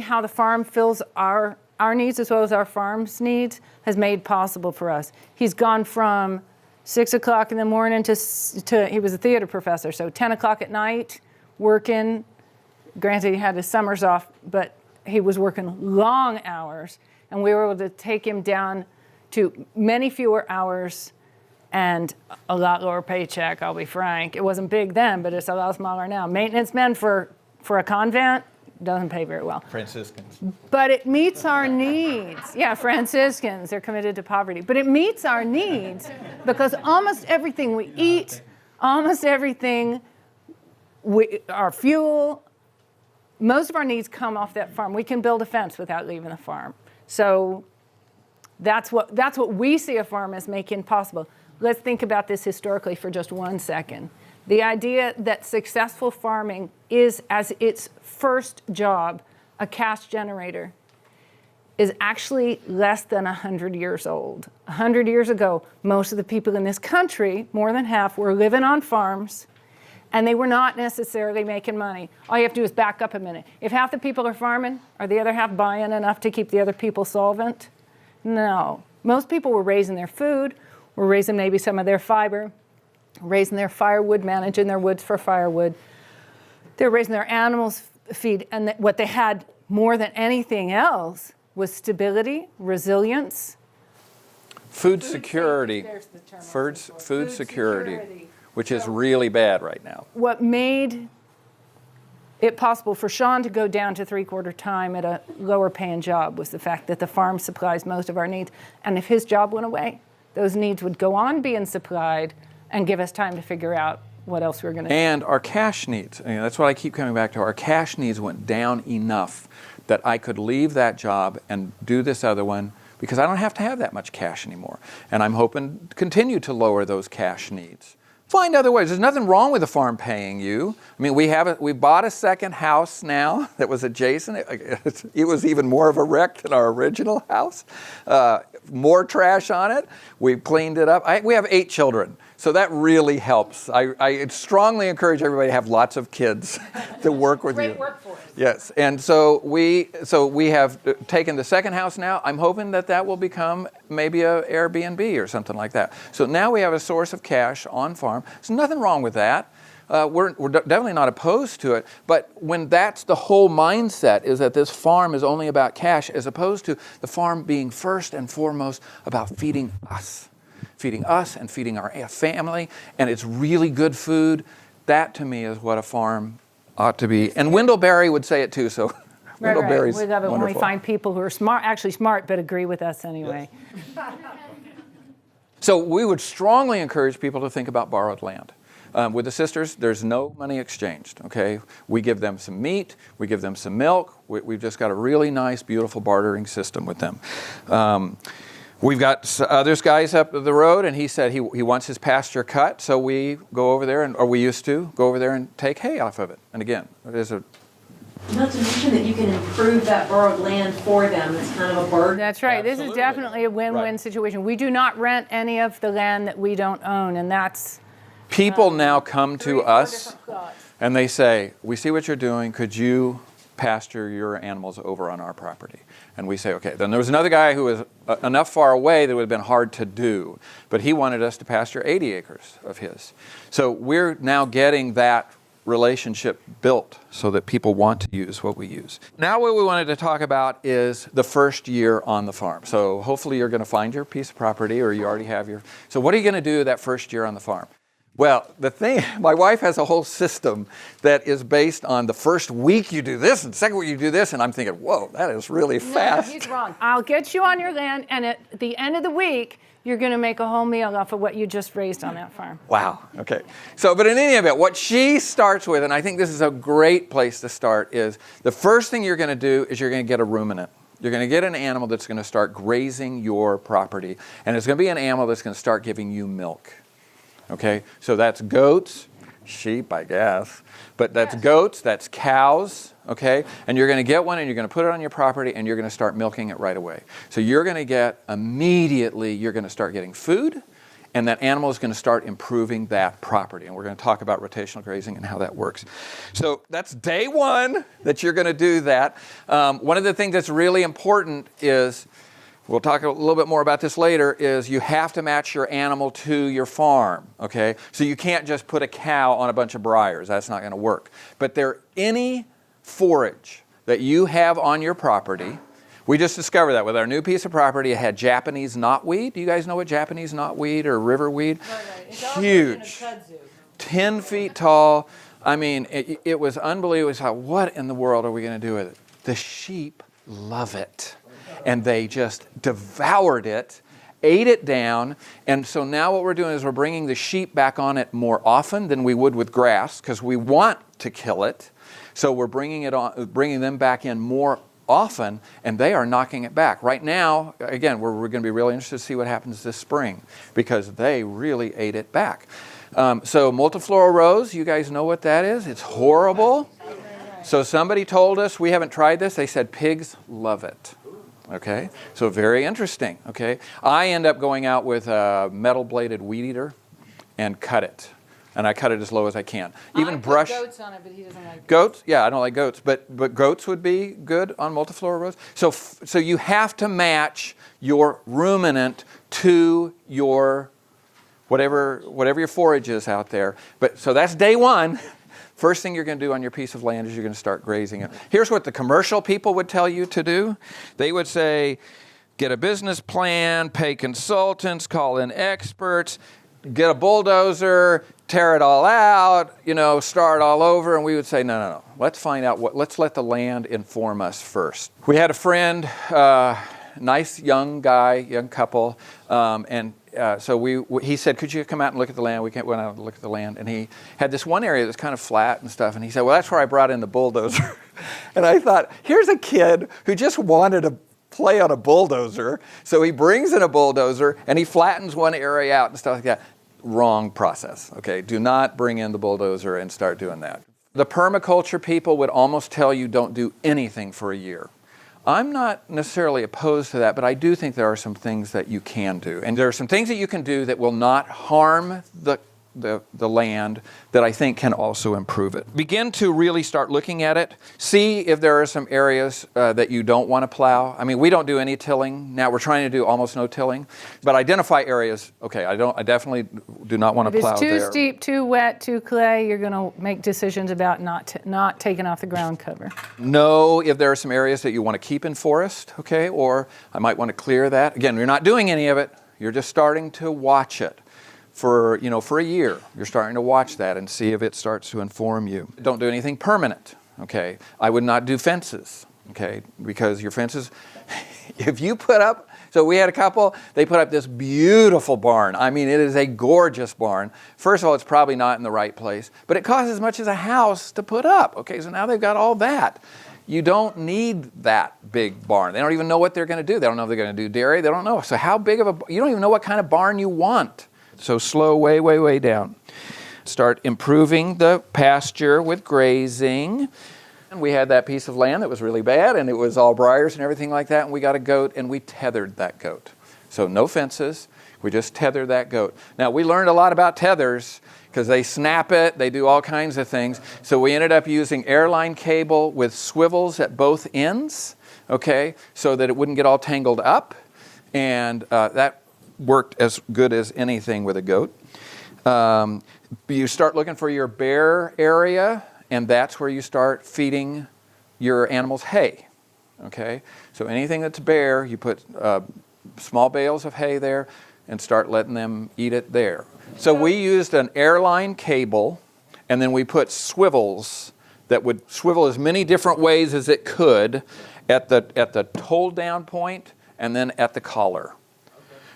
how the farm fills our needs as well as our farm's needs has made possible for us. He's gone from 6 o'clock in the morning to he was a theater professor, so 10 o'clock at night, working. Granted, he had his summers off, but he was working long hours, and we were able to take him down to many fewer hours and a lot lower paycheck, I'll be frank. It wasn't big then, but it's a lot smaller now. Maintenance men for a convent doesn't pay very well. Franciscans. But it meets our needs. Yeah, Franciscans, they're committed to poverty. But it meets our needs because almost everything we eat, almost everything, our fuel, most of our needs come off that farm. We can build a fence without leaving the farm. So that's what we see a farm as making possible. Let's think about this historically for just 1 second. The idea that successful farming is, as its first job, a cash generator, is actually less than 100 years old. 100 years ago, most of the people in this country, more than half, were living on farms, and they were not necessarily making money. All you have to do is back up a minute. If half the people are farming, are the other half buying enough to keep the other people solvent? No. Most people were raising their food, were raising maybe some of their fiber, raising their firewood, managing their woods for firewood. They're raising their animals' feed, and what they had more than anything else was stability, resilience. Food security. Food security, which is really bad right now. What made it possible for Sean to go down to 3/4 time at a lower paying job was the fact that the farm supplies most of our needs. And if his job went away, those needs would go on being supplied and give us time to figure out what else we were going to do. And our cash needs, that's what I keep coming back to, our cash needs went down enough that I could leave that job and do this other one because I don't have to have that much cash anymore. And I'm hoping to continue to lower those cash needs. Find other ways. There's nothing wrong with the farm paying you. I mean, we bought a second house now that was adjacent. It was even more of a wreck than our original house. More trash on it. We cleaned it up. We have 8 children, so that really helps. I strongly encourage everybody to have lots of kids to work with you. Great workforce. Yes, and so we have taken the second house now. I'm hoping that will become maybe a Airbnb or something like that. So now we have a source of cash on farm. There's nothing wrong with that. We're definitely not opposed to it, but when that's the whole mindset, is that this farm is only about cash, as opposed to the farm being first and foremost about feeding us and feeding our family, and it's really good food. That to me is what a farm ought to be. And Wendell Berry would say it too, so Wendell Berry's We love it wonderful. when we find people who are smart, but agree with us anyway. Yes. So we would strongly encourage people to think about borrowed land. With the sisters, there's no money exchanged, okay? We give them some meat, we give them some milk. We've just got a really nice, beautiful bartering system with them. We've got other guys up the road, and he said he wants his pasture cut, so we go over there, or we used to go over there and take hay off of it. And again, it is a... Not to mention that you can improve that borrowed land for them. It's kind of a burden. That's right. This is Absolutely. definitely a win-win Right. situation. We do not rent any of the land that we don't own, and that's People now come to 3 or 4 us, different thoughts. and they say, we see what you're doing, could you pasture your animals over on our property? And we say, okay. Then there was another guy who was enough far away that it would have been hard to do, but he wanted us to pasture 80 acres of his. So we're now getting that relationship built so that people want to use what we use. Now what we wanted to talk about is the first year on the farm. So hopefully you're going to find your piece of property, or you already have your... So what are you going to do that first year on the farm? Well, the thing, my wife has a whole system that is based on the first week you do this, and the second week you do this, and I'm thinking, whoa, that is really fast. No, he's wrong. I'll get you on your land, and at the end of the week, you're going to make a whole meal off of what you just raised on that farm. Wow, okay. So, but in any event, what she starts with, and I think this is a great place to start, is the first thing you're going to do is you're going to get a ruminant. You're going to get an animal that's going to start grazing your property, and it's going to be an animal that's going to start giving you milk. Okay, so that's goats, sheep, I guess, but that's goats, that's cows, okay? And you're going to get one, and you're going to put it on your property, and you're going to start milking it right away. So you're going to get, immediately, you're going to start getting food, and that animal is going to start improving that property. And we're going to talk about rotational grazing and how that works. So that's day one that you're going to do that. One of the things that's really important is, we'll talk a little bit more about this later, is you have to match your animal to your farm, okay? So you can't just put a cow on a bunch of briars. That's not going to work. But any forage that you have on your property, we just discovered that with our new piece of property. It had Japanese knotweed. Do you guys know what Japanese knotweed or riverweed? Huge. 10 feet tall. I mean, it was unbelievable. It's like, what in the world are we going to do with it? The sheep love it. And they just devoured it, ate it down. And so now what we're doing is we're bringing the sheep back on it more often than we would with grass, because we want to kill it. So we're bringing them back in more often, and they are knocking it back. Right now, again, we're going to be really interested to see what happens this spring, because they really ate it back. So multifloral rose, you guys know what that is? It's horrible. So somebody told us, we haven't tried this, they said pigs love it. Okay, so very interesting. Okay, I end up going out with a metal-bladed weed eater and cut it, and I cut it as low as I can. Even brush goats on it, but he doesn't like goats. Yeah, I don't like goats, but goats would be good on multiflora rose. So you have to match your ruminant to your whatever your forage is out there. But so that's day one. First thing you're going to do on your piece of land is you're going to start grazing it. Here's what the commercial people would tell you to do. They would say, get a business plan, pay consultants, call in experts, get a bulldozer, tear it all out, start all over. And we would say, no. Let's find out let's let the land inform us first. We had a friend, nice young guy, young couple, so he said, could you come out and look at the land? We went out and look at the land, and he had this one area that's kind of flat and stuff, and he said, well, that's where I brought in the bulldozer. And I thought, here's a kid who just wanted to play on a bulldozer, so he brings in a bulldozer, and he flattens one area out and stuff like that. Wrong process, okay? Do not bring in the bulldozer and start doing that. The permaculture people would almost tell you don't do anything for a year. I'm not necessarily opposed to that, but I do think there are some things that you can do. And there are some things that you can do that will not harm the land that I think can also improve it. Begin to really start looking at it. See if there are some areas that you don't want to plow. I mean, we don't do any tilling. Now we're trying to do almost no tilling. But identify areas, okay, I definitely do not want to plow there. If it's too steep, too wet, too clay, you're going to make decisions about not taking off the ground cover. Know if there are some areas that you want to keep in forest, okay, or I might want to clear that. Again, you're not doing any of it. You're just starting to watch it. For a year, you're starting to watch that and see if it starts to inform you. Don't do anything permanent, okay? I would not do fences, okay? Because your fences, if you put up, so we had a couple, they put up this beautiful barn. I mean, it is a gorgeous barn. First of all, it's probably not in the right place, but it costs as much as a house to put up, okay? So now they've got all that. you don't need that big barn. They don't even know what they're going to do. They don't know if they're going to do dairy. They don't know. So how big of a, you don't even know what kind of barn you want. So slow way, way, way down. Start improving the pasture with grazing. And we had that piece of land that was really bad, and it was all briars and everything like that, and we got a goat, and we tethered that goat. So no fences, we just tethered that goat. Now, we learned a lot about tethers, because they snap it, they do all kinds of things. So we ended up using airline cable with swivels at both ends, okay, so that it wouldn't get all tangled up, and that worked as good as anything with a goat. You start looking for your bare area, and that's where you start feeding your animals hay, okay? So anything that's bare, you put small bales of hay there and start letting them eat it there. So we used an airline cable, and then we put swivels that would swivel as many different ways as it could at the hold down point and then at the collar.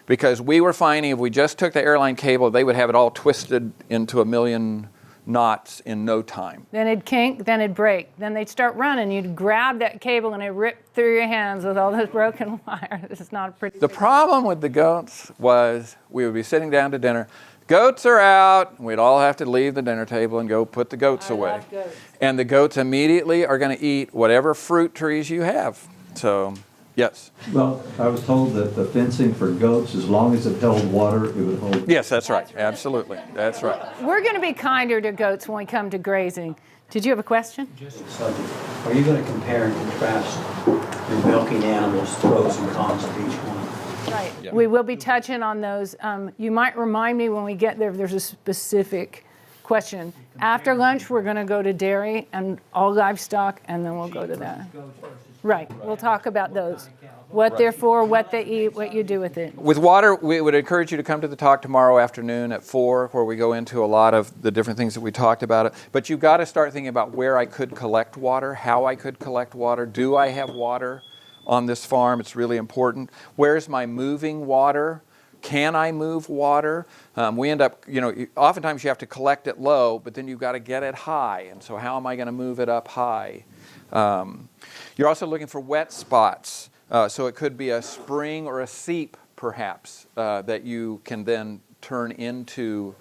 Because we were finding if we just took the airline cable, they would have it all twisted into a million knots in no time. Then it'd kink, then it'd break. Then they'd start running. You'd grab that cable and it'd rip through your hands with all this broken wire. This is not a pretty. The problem with the goats was we would be sitting down to dinner. Goats are out. We'd all have to leave the dinner table and go put the goats away. Love goats. And the goats immediately are going to eat whatever fruit trees you have. So, yes. Well, I was told that the fencing for goats, as long as it held water, it would hold. Yes, that's right. Absolutely. That's right. We're going to be kinder to goats when we come to grazing. Did you have a question? Just a subject. Are you going to compare and contrast your milking animals, pros and cons of each one? Right. Yeah. We will be touching on those. You might remind me when we get there if there's a specific question. After lunch, we're going to go to dairy and all livestock, and then we'll go to that. Right. We'll talk about those. What they're for, what they eat, what you do with it. With water, we would encourage you to come to the talk tomorrow afternoon at 4, where we go into a lot of the different things that we talked about. But you've got to start thinking about where I could collect water, how I could collect water. Do I have water on this farm? It's really important. Where's my moving water? Can I move water? We end up, oftentimes you have to collect it low, but then you've got to get it high. And so how am I going to move it up high? You're also looking for wet spots. So it could be a spring or a seep, perhaps, that you can then turn into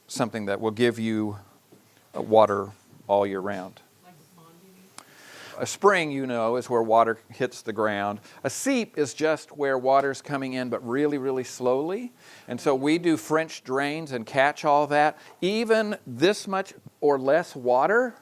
something that will give you water all year round. A spring, is where water hits the ground. A seep is just where water's coming in, but really, really slowly. And so we do French drains and catch all that. Even this much or less water,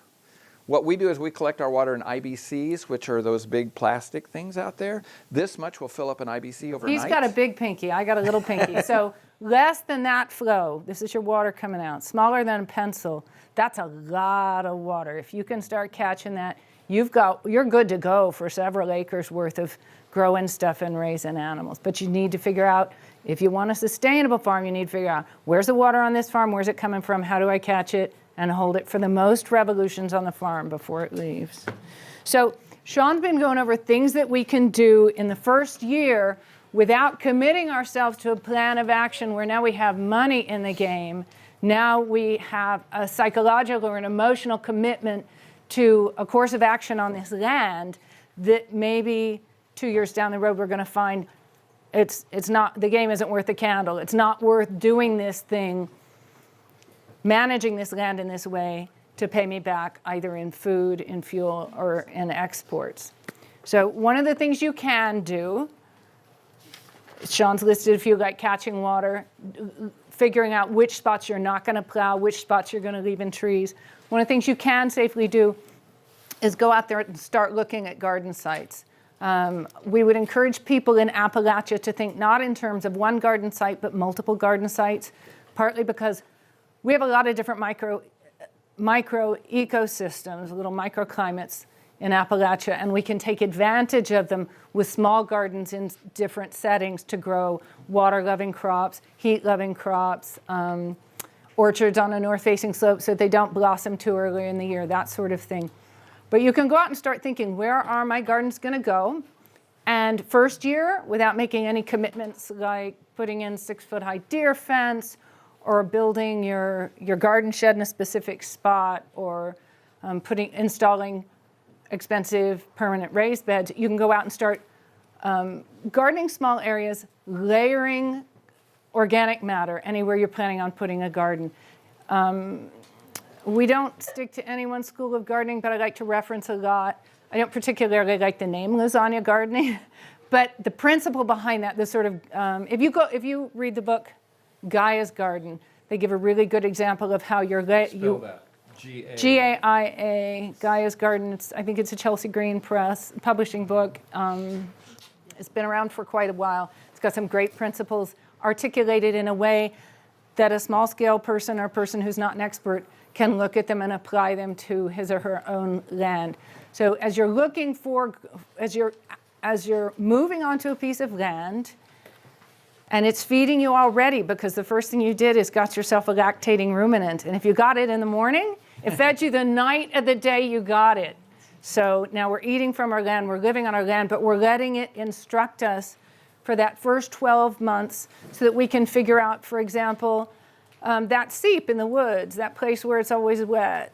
what we do is we collect our water in IBCs, which are those big plastic things out there. This much will fill up an IBC overnight. He's got a big pinky. I got a little pinky. So less than that flow. This is your water coming out. Smaller than a pencil. That's a lot of water. If you can start catching that, you're good to go for several acres worth of growing stuff and raising animals. But you need to figure out, if you want a sustainable farm, you need to figure out where's the water on this farm, where's it coming from, how do I catch it, and hold it for the most revolutions on the farm before it leaves. So Sean's been going over things that we can do in the first year without committing ourselves to a plan of action where now we have money in the game. Now we have a psychological or an emotional commitment to a course of action on this land that maybe 2 years down the road we're going to find it's not, the game isn't worth the candle. It's not worth doing this thing, managing this land in this way to pay me back either in food, in fuel, or in exports. So one of the things you can do, Sean's listed a few, like catching water, figuring out which spots you're not going to plow, which spots you're going to leave in trees. One of the things you can safely do is go out there and start looking at garden sites. We would encourage people in Appalachia to think not in terms of one garden site, but multiple garden sites, partly because we have a lot of different micro ecosystems, little microclimates in Appalachia, and we can take advantage of them with small gardens in different settings to grow water-loving crops, heat-loving crops, orchards on a north-facing slope so they don't blossom too early in the year, that sort of thing. But you can go out and start thinking, where are my gardens going to go? And first year, without making any commitments like putting in 6-foot-high deer fence or building your garden shed in a specific spot or installing expensive permanent raised beds. You can go out and start gardening small areas, layering organic matter anywhere you're planning on putting a garden. We don't stick to any one school of gardening, but I like to reference a lot. I don't particularly like the name lasagna gardening, but the principle behind that, the sort of, if you read the book Gaia's Garden, they give a really good example of how you're G-A-I-A, Gaia's Garden. I think it's a Chelsea Green Press publishing book. It's been around for quite a while. It's got some great principles articulated in a way that a small-scale person or person who's not an expert can look at them and apply them to his or her own land. So as you're looking for, as you're moving onto a piece of land, and it's feeding you already because the first thing you did is got yourself a lactating ruminant. And if you got it in the morning, it fed you the night of the day you got it. So now we're eating from our land, we're living on our land, but we're letting it instruct us for that first 12 months so that we can figure out, for example, that seep in the woods, that place where it's always wet.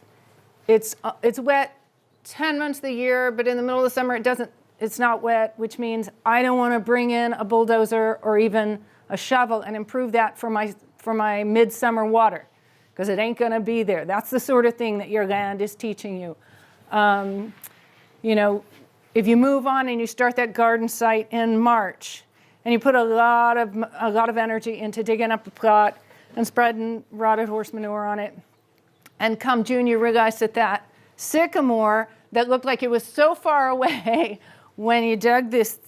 It's wet 10 months of the year, but in the middle of the summer it's not wet, which means I don't want to bring in a bulldozer or even a shovel and improve that for my midsummer water, because it ain't going to be there. That's the sort of thing that your land is teaching you. If you move on and you start that garden site in March, and you put a lot of energy into digging up the plot and spreading rotted horse manure on it, and come June you realize that sycamore that looked like it was so far away when you dug this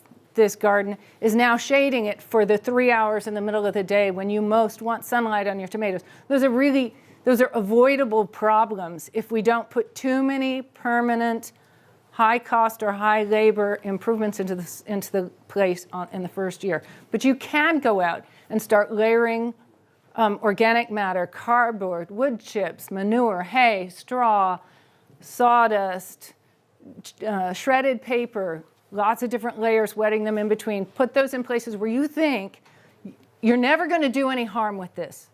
garden is now shading it for the 3 hours in the middle of the day when you most want sunlight on your tomatoes. Those are avoidable problems if we don't put too many permanent high cost or high labor improvements into the place in the first year. But you can go out and start layering organic matter, cardboard, wood chips, manure, hay, straw, sawdust, shredded paper, lots of different layers, wetting them in between. Put those in places where you think you're never going to do any harm with this.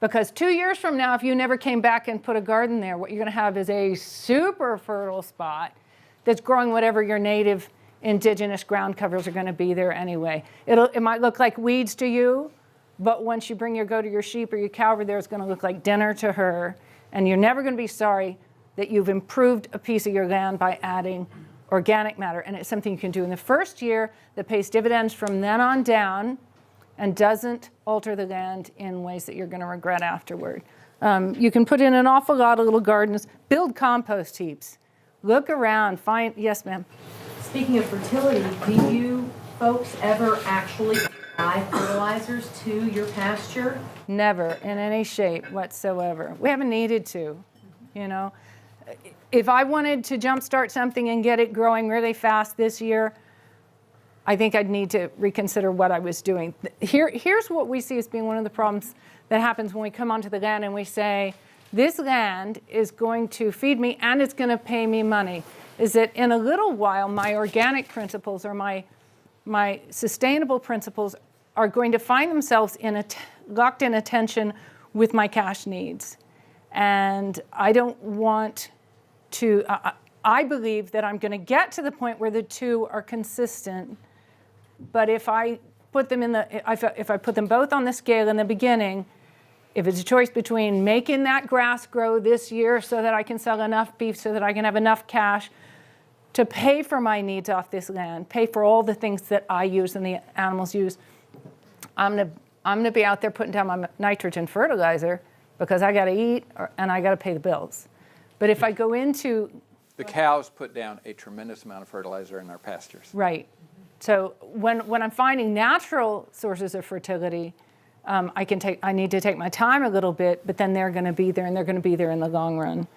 Because 2 years from now, if you never came back and put a garden there, what you're going to have is a super fertile spot that's growing whatever your native indigenous ground covers are going to be there anyway. It might look like weeds to you, but once you bring your goat or your sheep or your cow over there, it's going to look like dinner to her. And you're never going to be sorry that you've improved a piece of your land by adding organic matter. And it's something you can do in the first year that pays dividends from then on down and doesn't alter the land in ways that you're going to regret afterward. You can put in an awful lot of little gardens, build compost heaps, look around, yes, ma'am. Speaking of fertility, do you folks ever actually apply fertilizers to your pasture? Never, in any shape whatsoever. We haven't needed to, If I wanted to jumpstart something and get it growing really fast this year, I think I'd need to reconsider what I was doing. Here's what we see as being one of the problems that happens when we come onto the land and we say, this land is going to feed me and it's going to pay me money, is that in a little while, my organic principles or my sustainable principles are going to find themselves locked in a tension with my cash needs. And I don't want to, I believe that I'm going to get to the point where the two are consistent. But if I put them if I put them both on the scale in the beginning, if it's a choice between making that grass grow this year so that I can sell enough beef so that I can have enough cash to pay for my needs off this land, pay for all the things that I use and the animals use, I'm gonna be out there putting down my nitrogen fertilizer because I got to eat and I got to pay the bills. But if I go into... The cows put down a tremendous amount of fertilizer in our pastures. Right. So when I'm finding natural sources of fertility, I need to take my time a little bit, but then they're going to be there, and they're going to be there in the long run.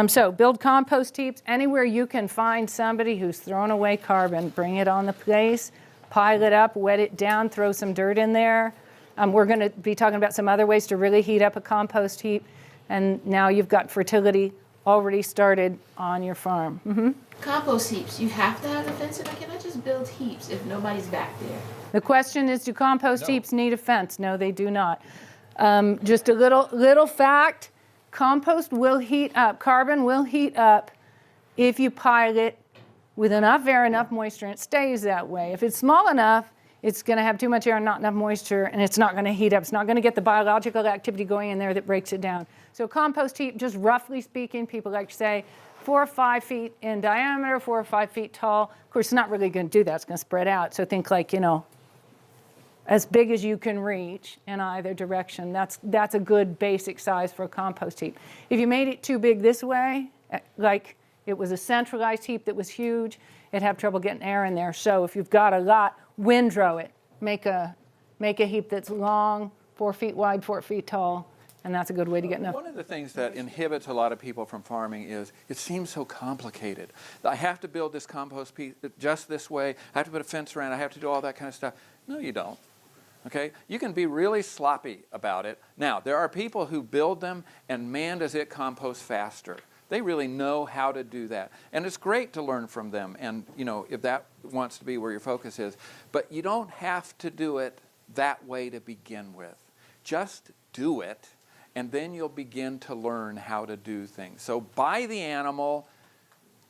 So build compost heaps. Anywhere you can find somebody who's thrown away carbon, bring it on the place, pile it up, wet it down, throw some dirt in there. We're going to be talking about some other ways to really heat up a compost heap, and now you've got fertility already started on your farm. Mm-hmm. Compost heaps, you have to have a fence, or can I just build heaps if nobody's back there? The question is, do compost heaps need a fence? No, they do not. Just a little fact, compost will heat up, carbon will heat up if you pile it with enough air, enough moisture, and it stays that way. If it's small enough, it's going to have too much air and not enough moisture, and it's not going to heat up. It's not going to get the biological activity going in there that breaks it down. So compost heap, just roughly speaking, people like to say 4 or 5 feet in diameter, 4 or 5 feet tall. Of course, it's not really going to do that. It's going to spread out. So think like, as big as you can reach in either direction. That's a good basic size for a compost heap. If you made it too big this way, like it was a centralized heap that was huge, it'd have trouble getting air in there. So if you've got a lot, windrow it. Make a heap that's long, 4 feet wide, 4 feet tall, and that's a good way to get enough. One of the things that inhibits a lot of people from farming is it seems so complicated. I have to build this compost piece just this way. I have to put a fence around. I have to do all that kind of stuff. No, you don't. Okay? You can be really sloppy about it. Now, there are people who build them, and man, does it compost faster. They really know how to do that. And it's great to learn from them, and if that wants to be where your focus is. But you don't have to do it that way to begin with. Just do it, and then you'll begin to learn how to do things. So buy the animal,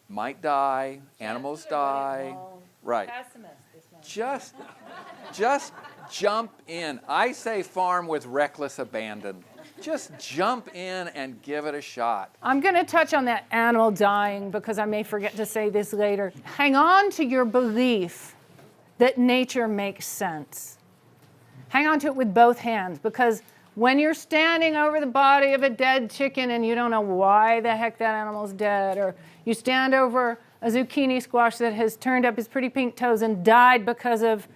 might die, animals die. Right. Just jump in. I say farm with reckless abandon. Just jump in and give it a shot. I'm going to touch on that animal dying because I may forget to say this later. Hang on to your belief that nature makes sense. Hang on to it with both hands, because when you're standing over the body of a dead chicken and you don't know why the heck that animal's dead, or you stand over a zucchini squash that has turned up his pretty pink toes and died because of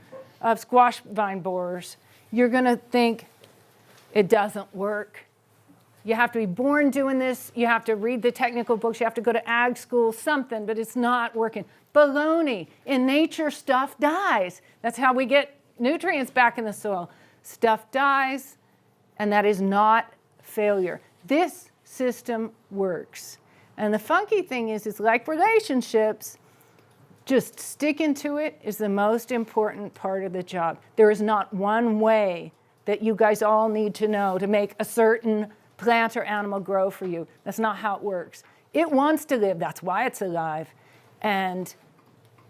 squash vine borers, you're going to think it doesn't work. You have to be born doing this. You have to read the technical books. You have to go to ag school, something, but it's not working. Baloney. In nature, stuff dies. That's how we get nutrients back in the soil. Stuff dies, and that is not failure. This system works. And the funky thing is like relationships, just sticking to it is the most important part of the job. There is not one way that you guys all need to know to make a certain plant or animal grow for you. That's not how it works. It wants to live. That's why it's alive. And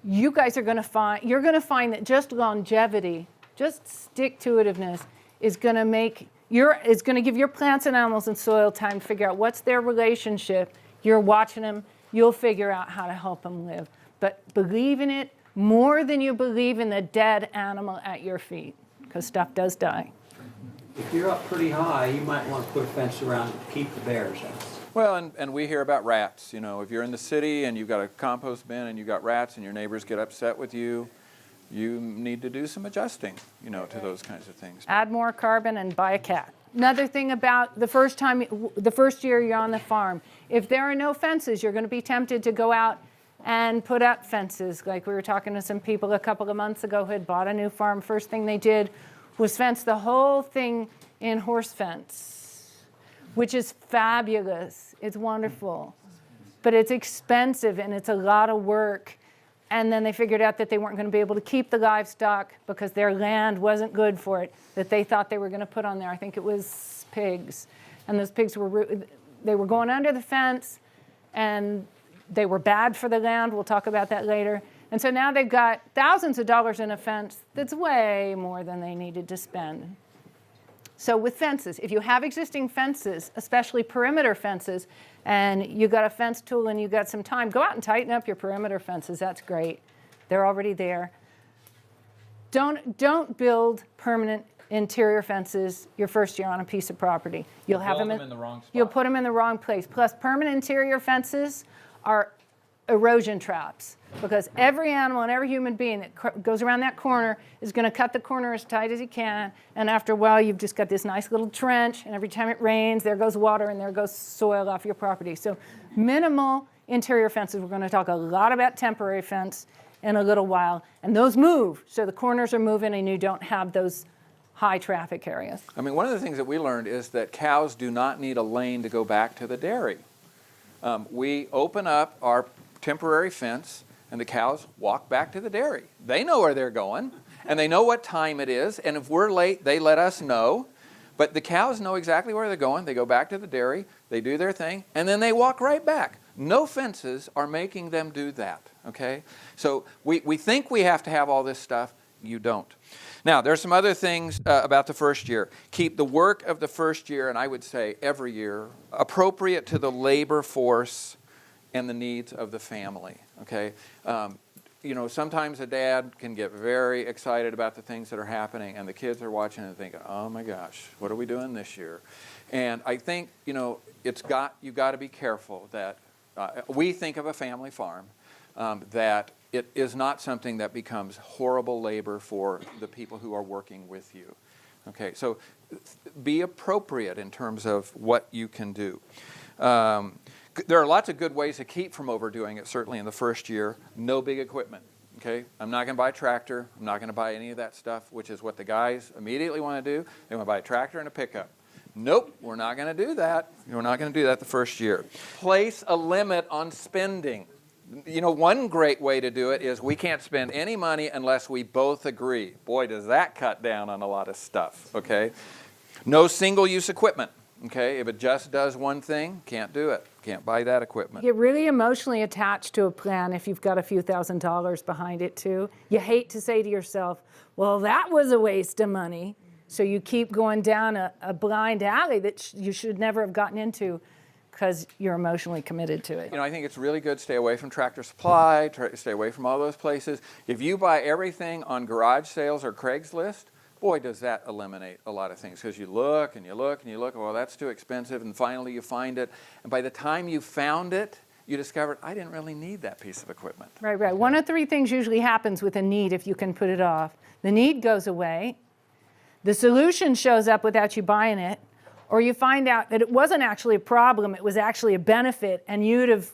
you guys are going to find, you're going to find that just longevity, just stick-to-itiveness is going to give your plants and animals and soil time to figure out what's their relationship. You're watching them. You'll figure out how to help them live. But believe in it more than you believe in the dead animal at your feet, because stuff does die. If you're up pretty high, you might want to put a fence around it to keep the bears out. Well, and we hear about rats. If you're in the city and you've got a compost bin and you've got rats and your neighbors get upset with you, you need to do some adjusting, to those kinds of things. Add more carbon and buy a cat. Another thing about the first year you're on the farm, if there are no fences, you're going to be tempted to go out and put up fences. Like we were talking to some people a couple of months ago who had bought a new farm. First thing they did was fence the whole thing in horse fence, which is fabulous. It's wonderful. But it's expensive and it's a lot of work. And then they figured out that they weren't going to be able to keep the livestock because their land wasn't good for it, that they thought they were going to put on there. I think it was pigs. And those pigs they were going under the fence, and they were bad for the land. We'll talk about that later. And so now they've got thousands of dollars in a fence that's way more than they needed to spend. So with fences, if you have existing fences, especially perimeter fences, and you got a fence tool and you got some time, go out and tighten up your perimeter fences. That's great. They're already there. Don't build permanent interior fences your first year on a piece of property. You'll have them in the wrong spot. You'll put them in the wrong place. Plus, permanent interior fences are erosion traps, because every animal and every human being that goes around that corner is going to cut the corner as tight as he can, and after a while you've just got this nice little trench, and every time it rains there goes water and there goes soil off your property. So minimal interior fences. We're going to talk a lot about temporary fence in a little while, and those move, so the corners are moving and you don't have those high traffic areas. I mean, one of the things that we learned is that cows do not need a lane to go back to the dairy. We open up our temporary fence, and the cows walk back to the dairy. They know where they're going, and they know what time it is, and if we're late, they let us know. But the cows know exactly where they're going. They go back to the dairy, they do their thing, and then they walk right back. No fences are making them do that, okay? So we think we have to have all this stuff. You don't. Now, there's some other things about the first year. Keep the work of the first year, and I would say every year, appropriate to the labor force and the needs of the family, okay? You know, sometimes a dad can get very excited about the things that are happening, and the kids are watching and thinking, oh my gosh, what are we doing this year? And I think, you know, you've got to be careful that we think of a family farm, that it is not something that becomes horrible labor for the people who are working with you. Okay, so be appropriate in terms of what you can do. There are lots of good ways to keep from overdoing it, certainly in the first year. No big equipment, okay? I'm not going to buy a tractor. I'm not going to buy any of that stuff, which is what the guys immediately want to do. They want to buy a tractor and a pickup. Nope, we're not going to do that. We're not going to do that the first year. Place a limit on spending. You know, one great way to do it is we can't spend any money unless we both agree. Boy, does that cut down on a lot of stuff, okay? No single-use equipment, okay? If it just does one thing, can't do it. Can't buy that equipment. Get really emotionally attached to a plan if you've got a few $1,000s behind it too. You hate to say to yourself, well, that was a waste of money. So you keep going down a blind alley that you should never have gotten into because you're emotionally committed to it. You know, I think it's really good to stay away from Tractor Supply, stay away from all those places. If you buy everything on garage sales or Craigslist, boy, does that eliminate a lot of things, because you look and you look and you look, well, that's too expensive, and finally you find it. And by the time you found it, you discovered, I didn't really need that piece of equipment. Right, right. One of three things usually happens with a need if you can put it off. The need goes away, the solution shows up without you buying it, or you find out that it wasn't actually a problem, it was actually a benefit, and you'd have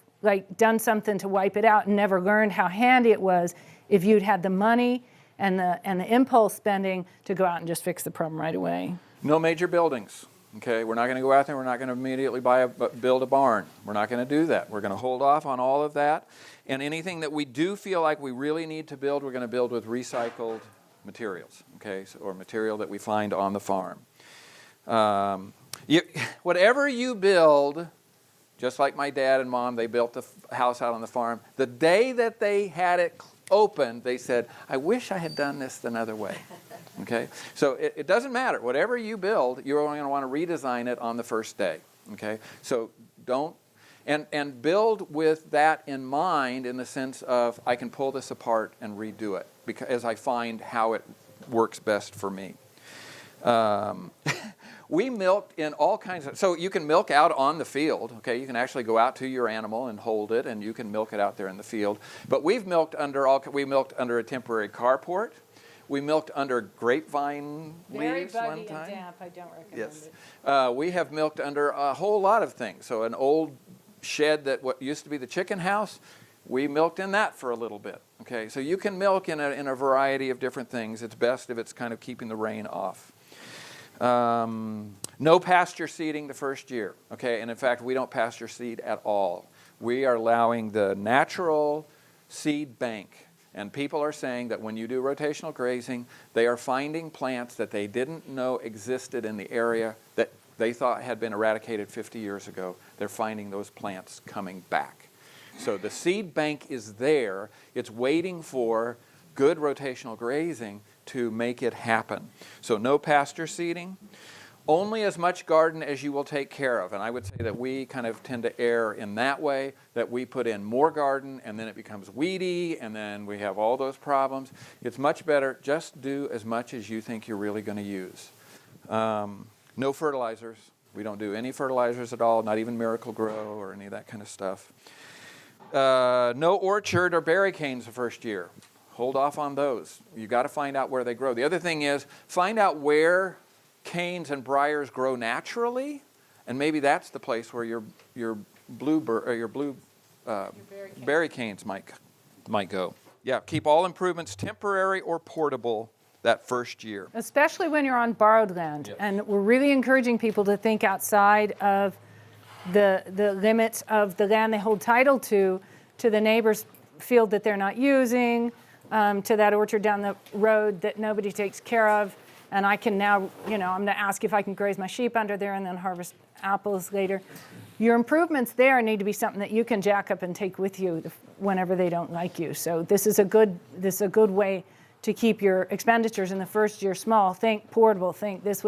done something to wipe it out and never learned how handy it was if you'd had the money and the impulse spending to go out and just fix the problem right away. No major buildings. Okay, we're not going to go out there. We're not going to immediately build a barn. We're not going to do that. We're going to hold off on all of that. And anything that we do feel like we really need to build, we're going to build with recycled materials. Okay, or material that we find on the farm. Whatever you build, just like my dad and mom, they built the house out on the farm. The day that they had it open, they said, I wish I had done this another way. Okay, so it doesn't matter. Whatever you build, you're only going to want to redesign it on the first day. Okay, so don't, and build with that in mind, in the sense of I can pull this apart and redo it because as I find how it works best for me. We milked in all kinds of, so you can milk out on the field, okay? You can actually go out to your animal and hold it, and you can milk it out there in the field. But we milked under a temporary carport. We milked under grapevine leaves one time. Very buggy and damp, I don't recommend it. We have milked under a whole lot of things. So an old shed that what used to be the chicken house, we milked in that for a little bit. Okay, so you can milk in a variety of different things. It's best if it's kind of keeping the rain off. No pasture seeding the first year, okay? And in fact, we don't pasture seed at all. We are allowing the natural seed bank. And people are saying that when you do rotational grazing, they are finding plants that they didn't know existed in the area that they thought had been eradicated 50 years ago. They're finding those plants coming back. So the seed bank is there. It's waiting for good rotational grazing to make it happen. So no pasture seeding. Only as much garden as you will take care of. And I would say that we kind of tend to err in that way, that we put in more garden and then it becomes weedy and then we have all those problems. It's much better just do as much as you think you're really going to use. No fertilizers. We don't do any fertilizers at all, not even Miracle-Gro or any of that kind of stuff. No orchard or berry canes the first year. Hold off on those. You've got to find out where they grow. The other thing is find out where canes and briars grow naturally, and maybe that's the place where your berry canes might go. Yeah, keep all improvements temporary or portable that first year. Especially when you're on borrowed land. Yes. And we're really encouraging people to think outside of the limits of the land they hold title to the neighbor's field that they're not using, to that orchard down the road that nobody takes care of. and I can now, I'm going to ask if I can graze my sheep under there and then harvest apples later. Your improvements there need to be something that you can jack up and take with you whenever they don't like you. So this is a good way to keep your expenditures in the first year small. Think portable. Think this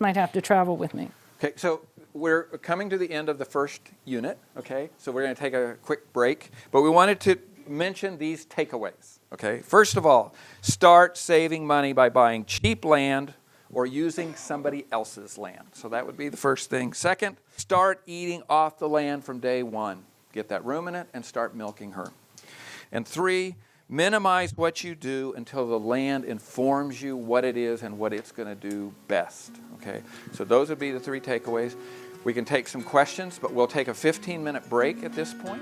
might have to travel with me. Okay, so we're coming to the end of the first unit, okay? So we're going to take a quick break, but we wanted to mention these takeaways, okay? First of all, start saving money by buying cheap land or using somebody else's land. So that would be the first thing. Second, start eating off the land from day one. Get that ruminant and start milking her. And 3, minimize what you do until the land informs you what it is and what it's going to do best, okay? So those would be the 3 takeaways. We can take some questions, but we'll take a 15-minute break at this point.